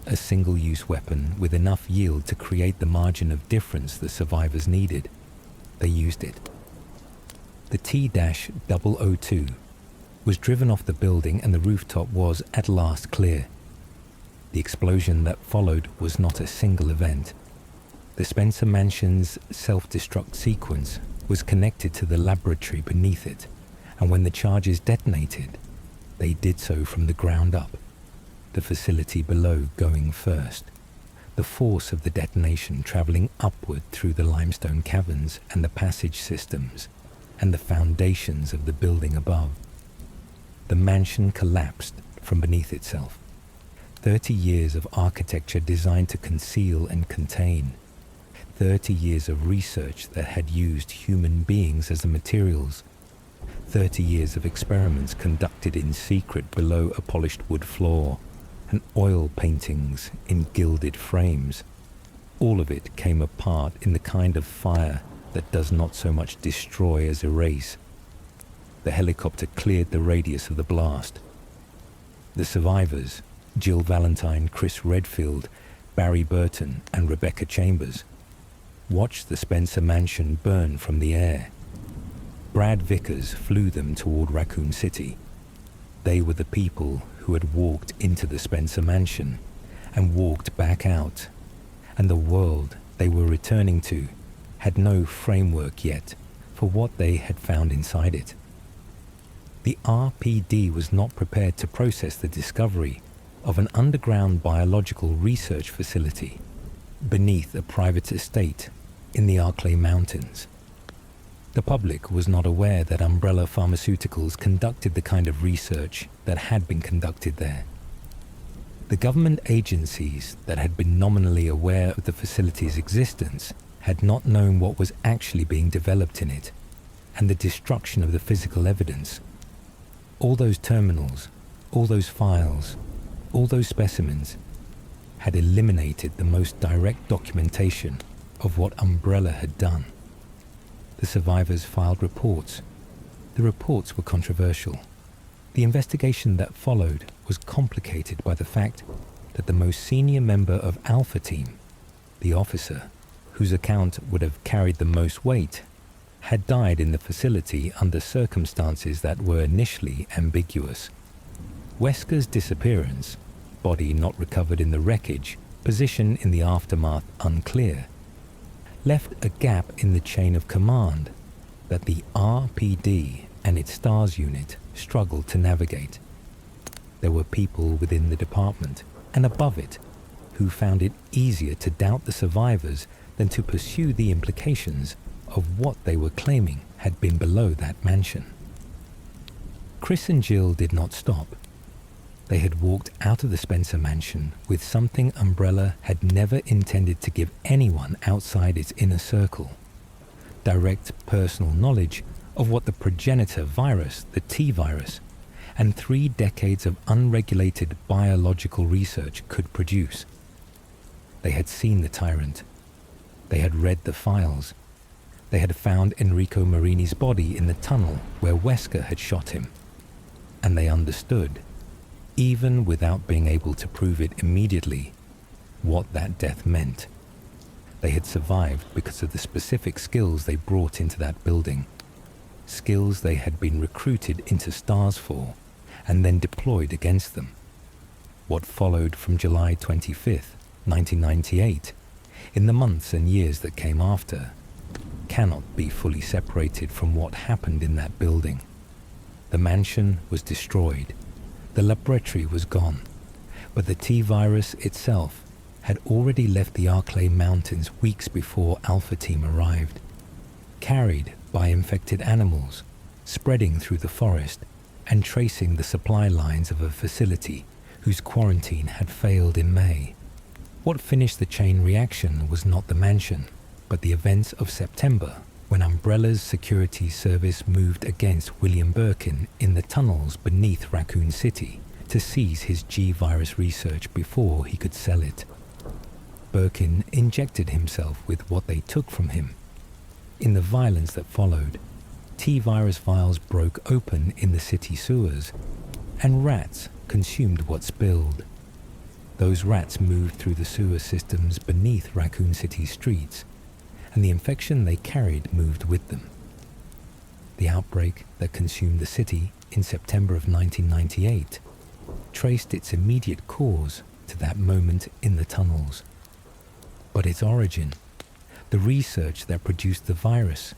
A single-use weapon with enough yield to create the margin of difference the survivors needed. They used it. The T-002 was driven off the building and the rooftop was at last clear. The explosion that followed was not a single event. The Spencer Mansion's self-destruct sequence was connected to the laboratory beneath it, and when the charges detonated, they did so from the ground up, the facility below going first, the force of the detonation traveling upward through the limestone caverns and the passage systems and the foundations of the building above. The mansion collapsed from beneath itself. 30 years of architecture designed to conceal and contain. 30 years of research that had used human beings as the materials. 30 years of experiments conducted in secret below a polished wood floor, and oil paintings in gilded frames. All of it came apart in the kind of fire that does not so much destroy as erase. The helicopter cleared the radius of the blast. The survivors, Jill Valentine, Chris Redfield, Barry Burton, and Rebecca Chambers, watched the Spencer Mansion burn from the air. Brad Vickers flew them toward Raccoon City. They were the people who had walked into the Spencer Mansion and walked back out, and the world they were returning to had no framework yet for what they had found inside it. The RPD was not prepared to process the discovery of an underground biological research facility beneath a private estate in the Arclay Mountains. The public was not aware that Umbrella Pharmaceuticals conducted the kind of research that had been conducted there. The government agencies that had been nominally aware of the facility's existence had not known what was actually being developed in it, and the destruction of the physical evidence. All those terminals, all those files, all those specimens had eliminated the most direct documentation of what Umbrella had done. The survivors filed reports. The reports were controversial. The investigation that followed was complicated by the fact that the most senior member of Alpha Team, the officer whose account would have carried the most weight, had died in the facility under circumstances that were initially ambiguous. Wesker's disappearance, body not recovered in the wreckage, position in the aftermath unclear, left a gap in the chain of command that the RPD and its STARS unit struggled to navigate. There were people within the department and above it who found it easier to doubt the survivors than to pursue the implications of what they were claiming had been below that mansion. Chris and Jill did not stop. They had walked out of the Spencer Mansion with something Umbrella had never intended to give anyone outside its inner circle: direct personal knowledge of what the progenitor virus, the T-virus, and 3 decades of unregulated biological research could produce. They had seen the Tyrant. They had read the files. They had found Enrico Marini's body in the tunnel where Wesker had shot him. And they understood. even without being able to prove it immediately what that death meant. They had survived because of the specific skills they brought into that building, skills they had been recruited into stars for and then deployed against them. What followed from July 25th, 1998, in the months and years that came after, cannot be fully separated from what happened in that building. The mansion was destroyed, the laboratory was gone, but the T-virus itself had already left the Arklay Mountains weeks before Alpha Team arrived, carried by infected animals, spreading through the forest and tracing the supply lines of a facility whose quarantine had failed in May. What finished the chain reaction was not the mansion, but the events of September, when Umbrella's security service moved against William Birkin in the tunnels beneath Raccoon City to seize his G-virus research before he could sell it. Birkin injected himself with what they took from him. In the violence that followed, T-virus vials broke open in the city sewers, and rats consumed what spilled. Those rats moved through the sewer systems beneath Raccoon City streets, and the infection they carried moved with them. The outbreak that consumed the city in September of 1998 traced its immediate cause to that moment in the tunnels. But its origin, the research that produced the virus,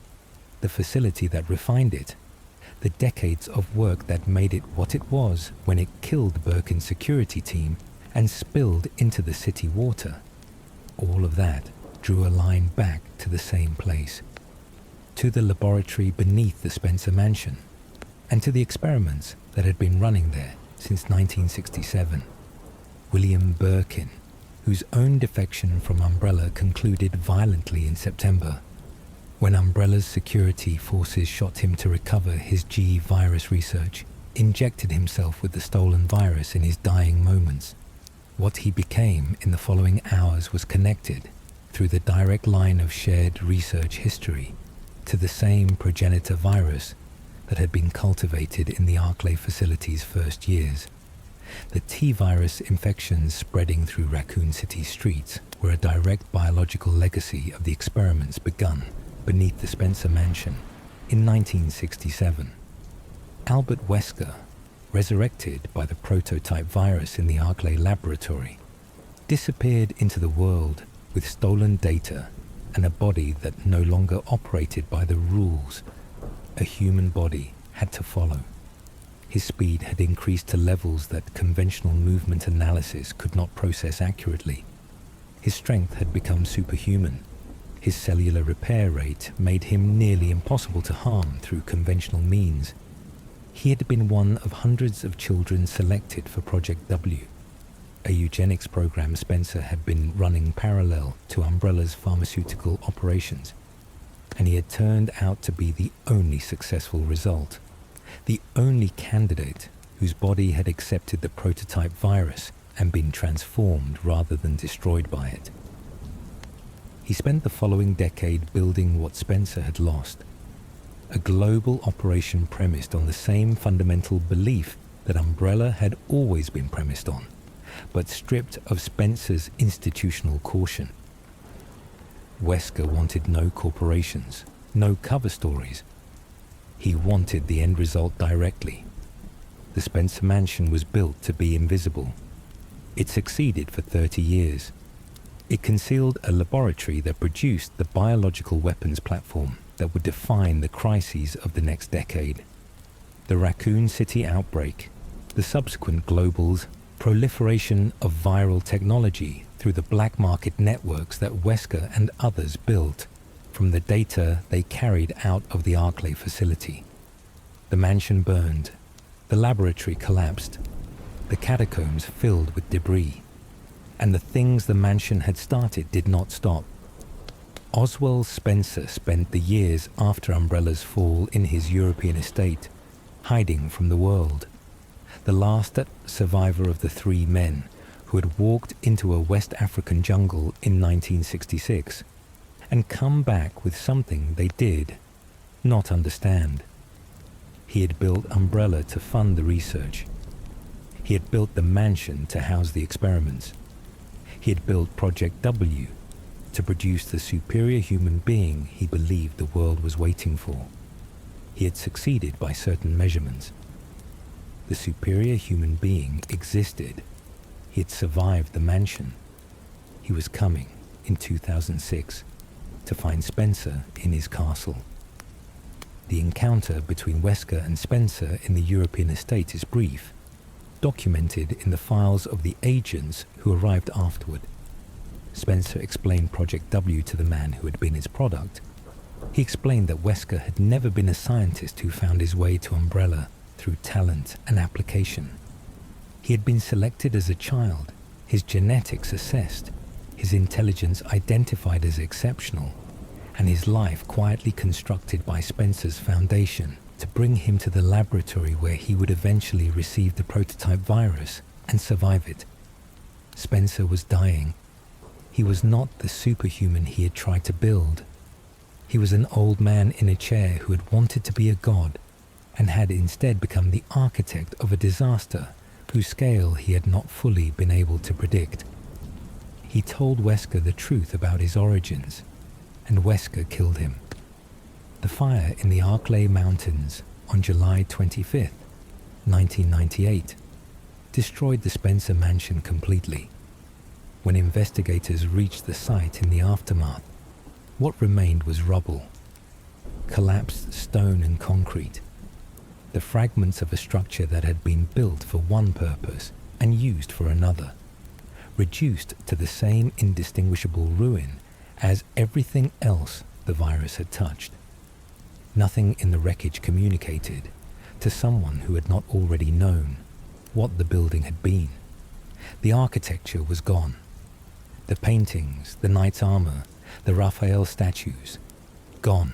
the facility that refined it, the decades of work that made it what it was when it killed Birkin's security team and spilled into the city water, all of that drew a line back to the same place, to the laboratory beneath the Spencer mansion, and to the experiments that had been running there since 1967. William Birkin, whose own defection from Umbrella concluded violently in September, when Umbrella's security forces shot him to recover his G-virus research, injected himself with the stolen virus in his dying moments. What he became in the following hours was connected, through the direct line of shared research history, to the same progenitor virus that had been cultivated in the Arklay facility's first years. The T-virus infections spreading through Raccoon City streets were a direct biological legacy of the experiments begun beneath the Spencer mansion in 1967. Albert Wesker, resurrected by the prototype virus in the Arklay laboratory, disappeared into the world with stolen data and a body that no longer operated by the rules a human body had to follow. His speed had increased to levels that conventional movement analysis could not process accurately. His strength had become superhuman. His cellular repair rate made him nearly impossible to harm through conventional means. He had been one of hundreds of children selected for Project W, a eugenics program Spencer had been running parallel to Umbrella's pharmaceutical operations, and he had turned out to be the only successful result, the only candidate whose body had accepted the prototype virus and been transformed rather than destroyed by it. He spent the following decade building what Spencer had lost, a global operation premised on the same fundamental belief that Umbrella had always been premised on, but stripped of Spencer's institutional caution. Wesker wanted no corporations, no cover stories. He wanted the end result directly. The Spencer mansion was built to be invisible. It succeeded for 30 years. It concealed a laboratory that produced the biological weapons platform that would define the crises of the next decade. The Raccoon City outbreak, the subsequent global's proliferation of viral technology through the black market networks that Wesker and others built from the data they carried out of the Arklay facility. The mansion burned, the laboratory collapsed, the catacombs filled with debris, and the things the mansion had started did not stop. Oswald Spencer spent the years after Umbrella's fall in his European estate, hiding from the world, the last survivor of the three men who had walked into a West African jungle in 1966 and come back with something they did not understand. He had built Umbrella to fund the research. He had built the mansion to house the experiments. He had built Project W to produce the superior human being he believed the world was waiting for. He had succeeded by certain measurements. The superior human being existed. He had survived the mansion. He was coming in 2006 to find Spencer in his castle. The encounter between Wesker and Spencer in the European estate is brief, documented in the files of the agents who arrived afterward. Spencer explained Project W to the man who had been his product. He explained that Wesker had never been a scientist who found his way to Umbrella through talent and application. He had been selected as a child, his genetics assessed, his intelligence identified as exceptional, and his life quietly constructed by Spencer's foundation to bring him to the laboratory where he would eventually receive the prototype virus and survive it. Spencer was dying. He was not the superhuman he had tried to build. He was an old man in a chair who had wanted to be a god and had instead become the architect of a disaster whose scale he had not fully been able to predict. He told Wesker the truth about his origins, and Wesker killed him. The fire in the Arklay Mountains on July 25th, 1998, destroyed the Spencer mansion completely. When investigators reached the site in the aftermath, what remained was rubble, collapsed stone and concrete, the fragments of a structure that had been built for one purpose and used for another, reduced to the same indistinguishable ruin as everything else the virus had touched. Nothing in the wreckage communicated, to someone who had not already known, what the building had been. The architecture was gone. The paintings, the knight's armor, the Raphael statues, gone.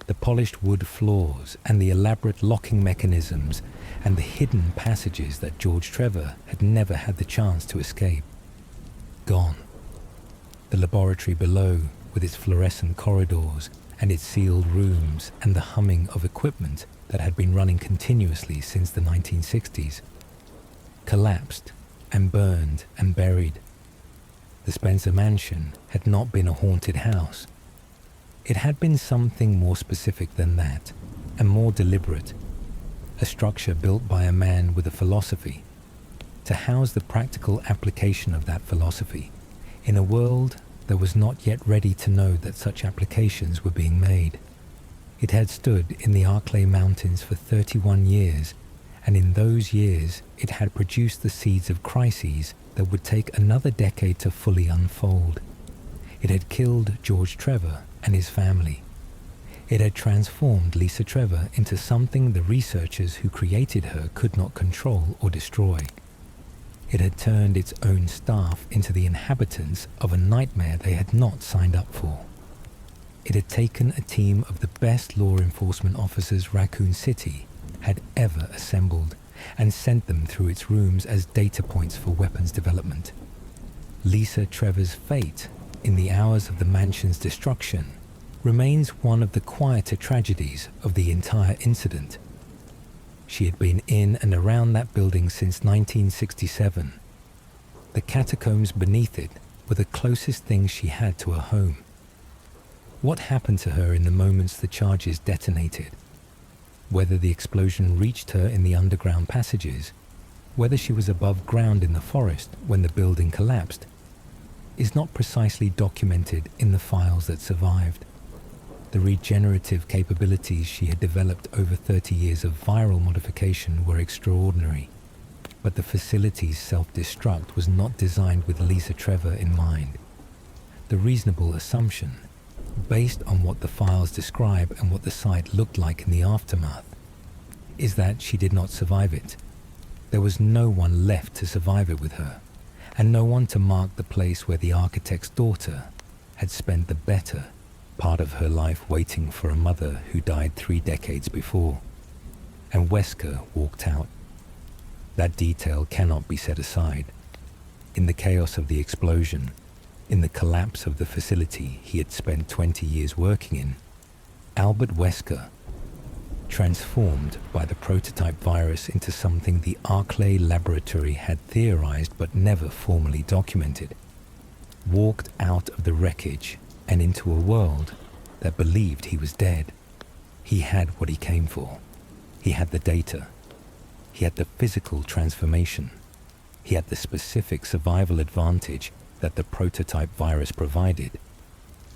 The polished wood floors and the elaborate locking mechanisms and the hidden passages that George Trevor had never had the chance to escape, gone. The laboratory below, with its fluorescent corridors and its sealed rooms and the humming of equipment that had been running continuously since the 1960s, collapsed and burned and buried. The Spencer mansion had not been a haunted house. It had been something more specific than that, and more deliberate. A structure built by a man with a philosophy, to house the practical application of that philosophy in a world that was not yet ready to know that such applications were being made. It had stood in the Arklay Mountains for 31 years, and in those years it had produced the seeds of crises that would take another decade to fully unfold. It had killed George Trevor and his family. It had transformed Lisa Trevor into something the researchers who created her could not control or destroy. It had turned its own staff into the inhabitants of a nightmare they had not signed up for. It had taken a team of the best law enforcement officers Raccoon City had ever assembled and sent them through its rooms as data points for weapons development. Lisa Trevor's fate in the hours of the mansion's destruction remains one of the quieter tragedies of the entire incident. She had been in and around that building since 1967. The catacombs beneath it were the closest thing she had to a home. What happened to her in the moments the charges detonated? Whether the explosion reached her in the underground passages, whether she was above ground in the forest when the building collapsed, is not precisely documented in the files that survived. The regenerative capabilities she had developed over 30 years of viral modification were extraordinary, but the facility's self-destruct was not designed with Lisa Trevor in mind. The reasonable assumption, based on what the files describe and what the site looked like in the aftermath, is that she did not survive it. There was no one left to survive it with her, and no one to mark the place where the architect's daughter had spent the better part of her life waiting for a mother who died 3 decades before. And Wesker walked out. That detail cannot be set aside. In the chaos of the explosion, in the collapse of the facility he had spent 20 years working in, Albert Wesker, transformed by the prototype virus into something the Arclay laboratory had theorized but never formally documented, walked out of the wreckage and into a world that believed he was dead. He had what he came for. He had the data. He had the physical transformation. He had the specific survival advantage that the prototype virus provided,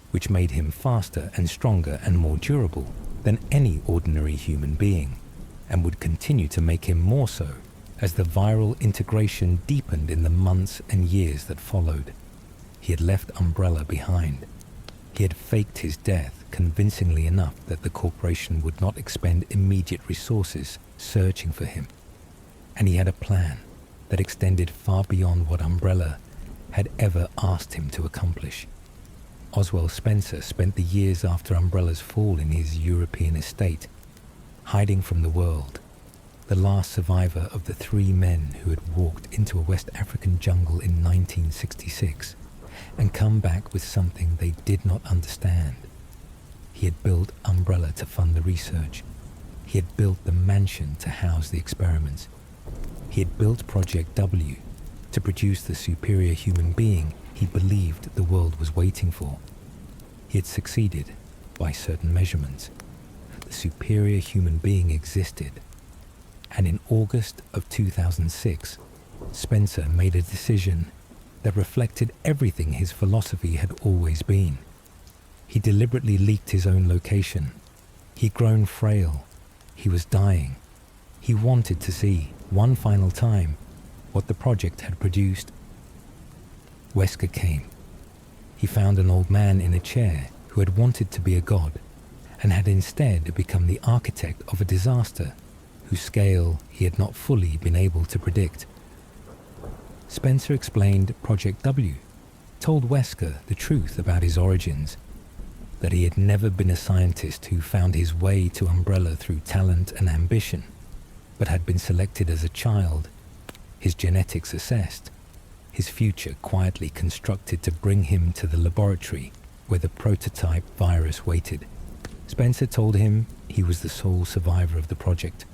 which made him faster and stronger and more durable than any ordinary human being, and would continue to make him more so as the viral integration deepened in the months and years that followed. He had left Umbrella behind. He had faked his death convincingly enough that the corporation would not expend immediate resources searching for him. And he had a plan that extended far beyond what Umbrella had ever asked him to accomplish. Oswald Spencer spent the years after Umbrella's fall in his European estate, hiding from the world, the last survivor of the 3 men who had walked into a West African jungle in 1966 and come back with something they did not understand. He had built Umbrella to fund the research. He had built the mansion to house the experiments. He had built Project W to produce the superior human being he believed the world was waiting for. He had succeeded by certain measurements. The superior human being existed. And in August of 2006, Spencer made a decision that reflected everything his philosophy had always been. He deliberately leaked his own location. He'd grown frail. He was dying. He wanted to see, one final time, what the project had produced. Wesker came. He found an old man in a chair who had wanted to be a god and had instead become the architect of a disaster whose scale he had not fully been able to predict. Spencer explained Project W, told Wesker the truth about his origins, that he had never been a scientist who found his way to Umbrella through talent and ambition, but had been selected as a child, his genetics assessed, his future quietly constructed to bring him to the laboratory where the prototype virus waited. Spencer told him he was the sole survivor of the project.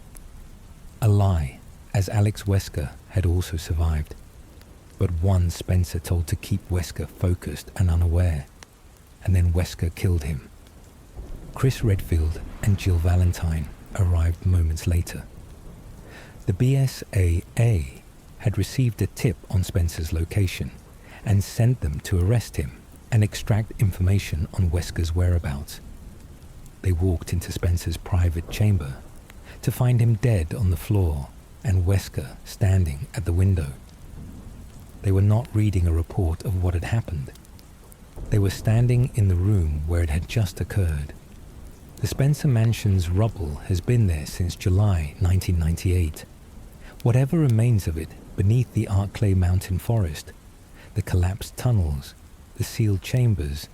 A lie, as Alex Wesker had also survived, but one Spencer told to keep Wesker focused and unaware, and then Wesker killed him. Chris Redfield and Jill Valentine arrived moments later. The BSAA had received a tip on Spencer's location and sent them to arrest him and extract information on Wesker's whereabouts. They walked into Spencer's private chamber to find him dead on the floor and Wesker standing at the window. They were not reading a report of what had happened. They were standing in the room where it had just occurred. The Spencer Mansion's rubble has been there since July 1998. Whatever remains of it beneath the Arclay Mountain forest, the collapsed tunnels, the sealed chambers,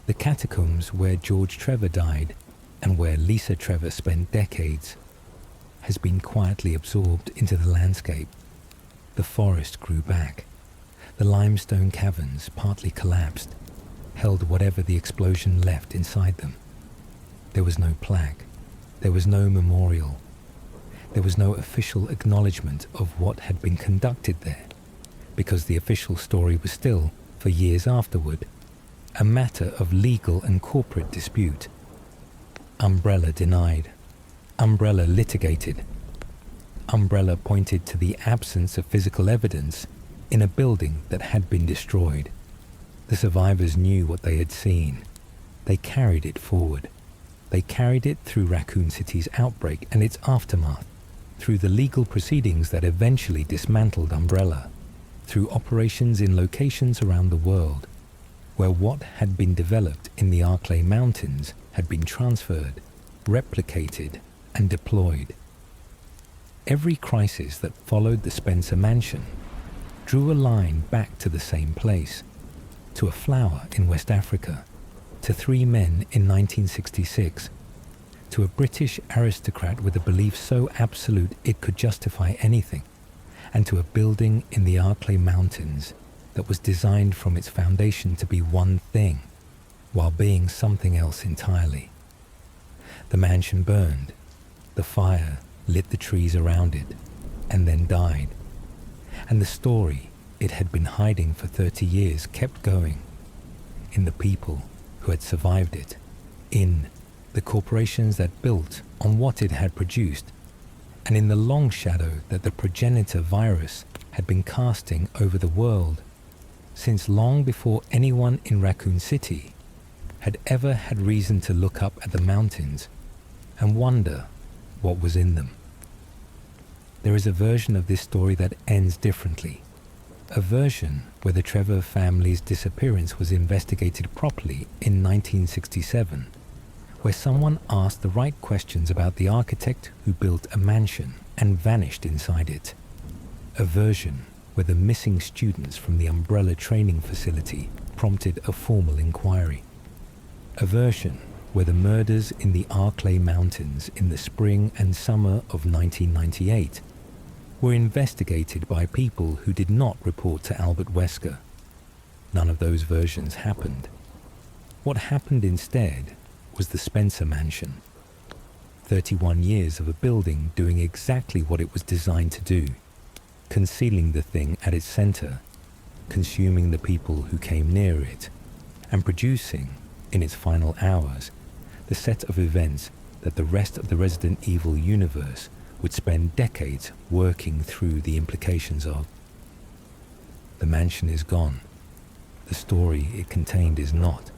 the catacombs where George Trevor died and where Lisa Trevor spent decades, has been quietly absorbed into the landscape. The forest grew back. The limestone caverns, partly collapsed, held whatever the explosion left inside them. There was no plaque. There was no memorial. There was no official acknowledgement of what had been conducted there, because the official story was still, for years afterward, a matter of legal and corporate dispute. Umbrella denied. Umbrella litigated. Umbrella pointed to the absence of physical evidence in a building that had been destroyed. The survivors knew what they had seen. They carried it forward. They carried it through Raccoon City's outbreak and its aftermath, through the legal proceedings that eventually dismantled Umbrella, through operations in locations around the world, where what had been developed in the Arclay Mountains had been transferred, replicated, and deployed. Every crisis that followed the Spencer Mansion drew a line back to the same place, to a flower in West Africa, to 3 men in 1966, to a British aristocrat with a belief so absolute it could justify anything, and to a building in the Arclay Mountains that was designed from its foundation to be one thing, while being something else entirely. The mansion burned. The The fire lit the trees around it and then died. And the story it had been hiding for 30 years kept going, in the people who had survived it, in the corporations that built on what it had produced, and in the long shadow that the progenitor virus had been casting over the world since long before anyone in Raccoon City had ever had reason to look up at the mountains and wonder what was in them. There is a version of this story that ends differently, a version where the Trevor family's disappearance was investigated properly in 1967, where someone asked the right questions about the architect who built a mansion and vanished inside it. A version where the missing students from the Umbrella training facility prompted a formal inquiry. A version where the murders in the Arklay Mountains in the spring and summer of 1998 were investigated by people who did not report to Albert Wesker. None of those versions happened. What happened instead was the Spencer Mansion. 31 years of a building doing exactly what it was designed to do, concealing the thing at its center, consuming the people who came near it, and producing, in its final hours, the set of events that the rest of the Resident Evil universe would spend decades working through the implications of. The mansion is gone. The story it contained is not.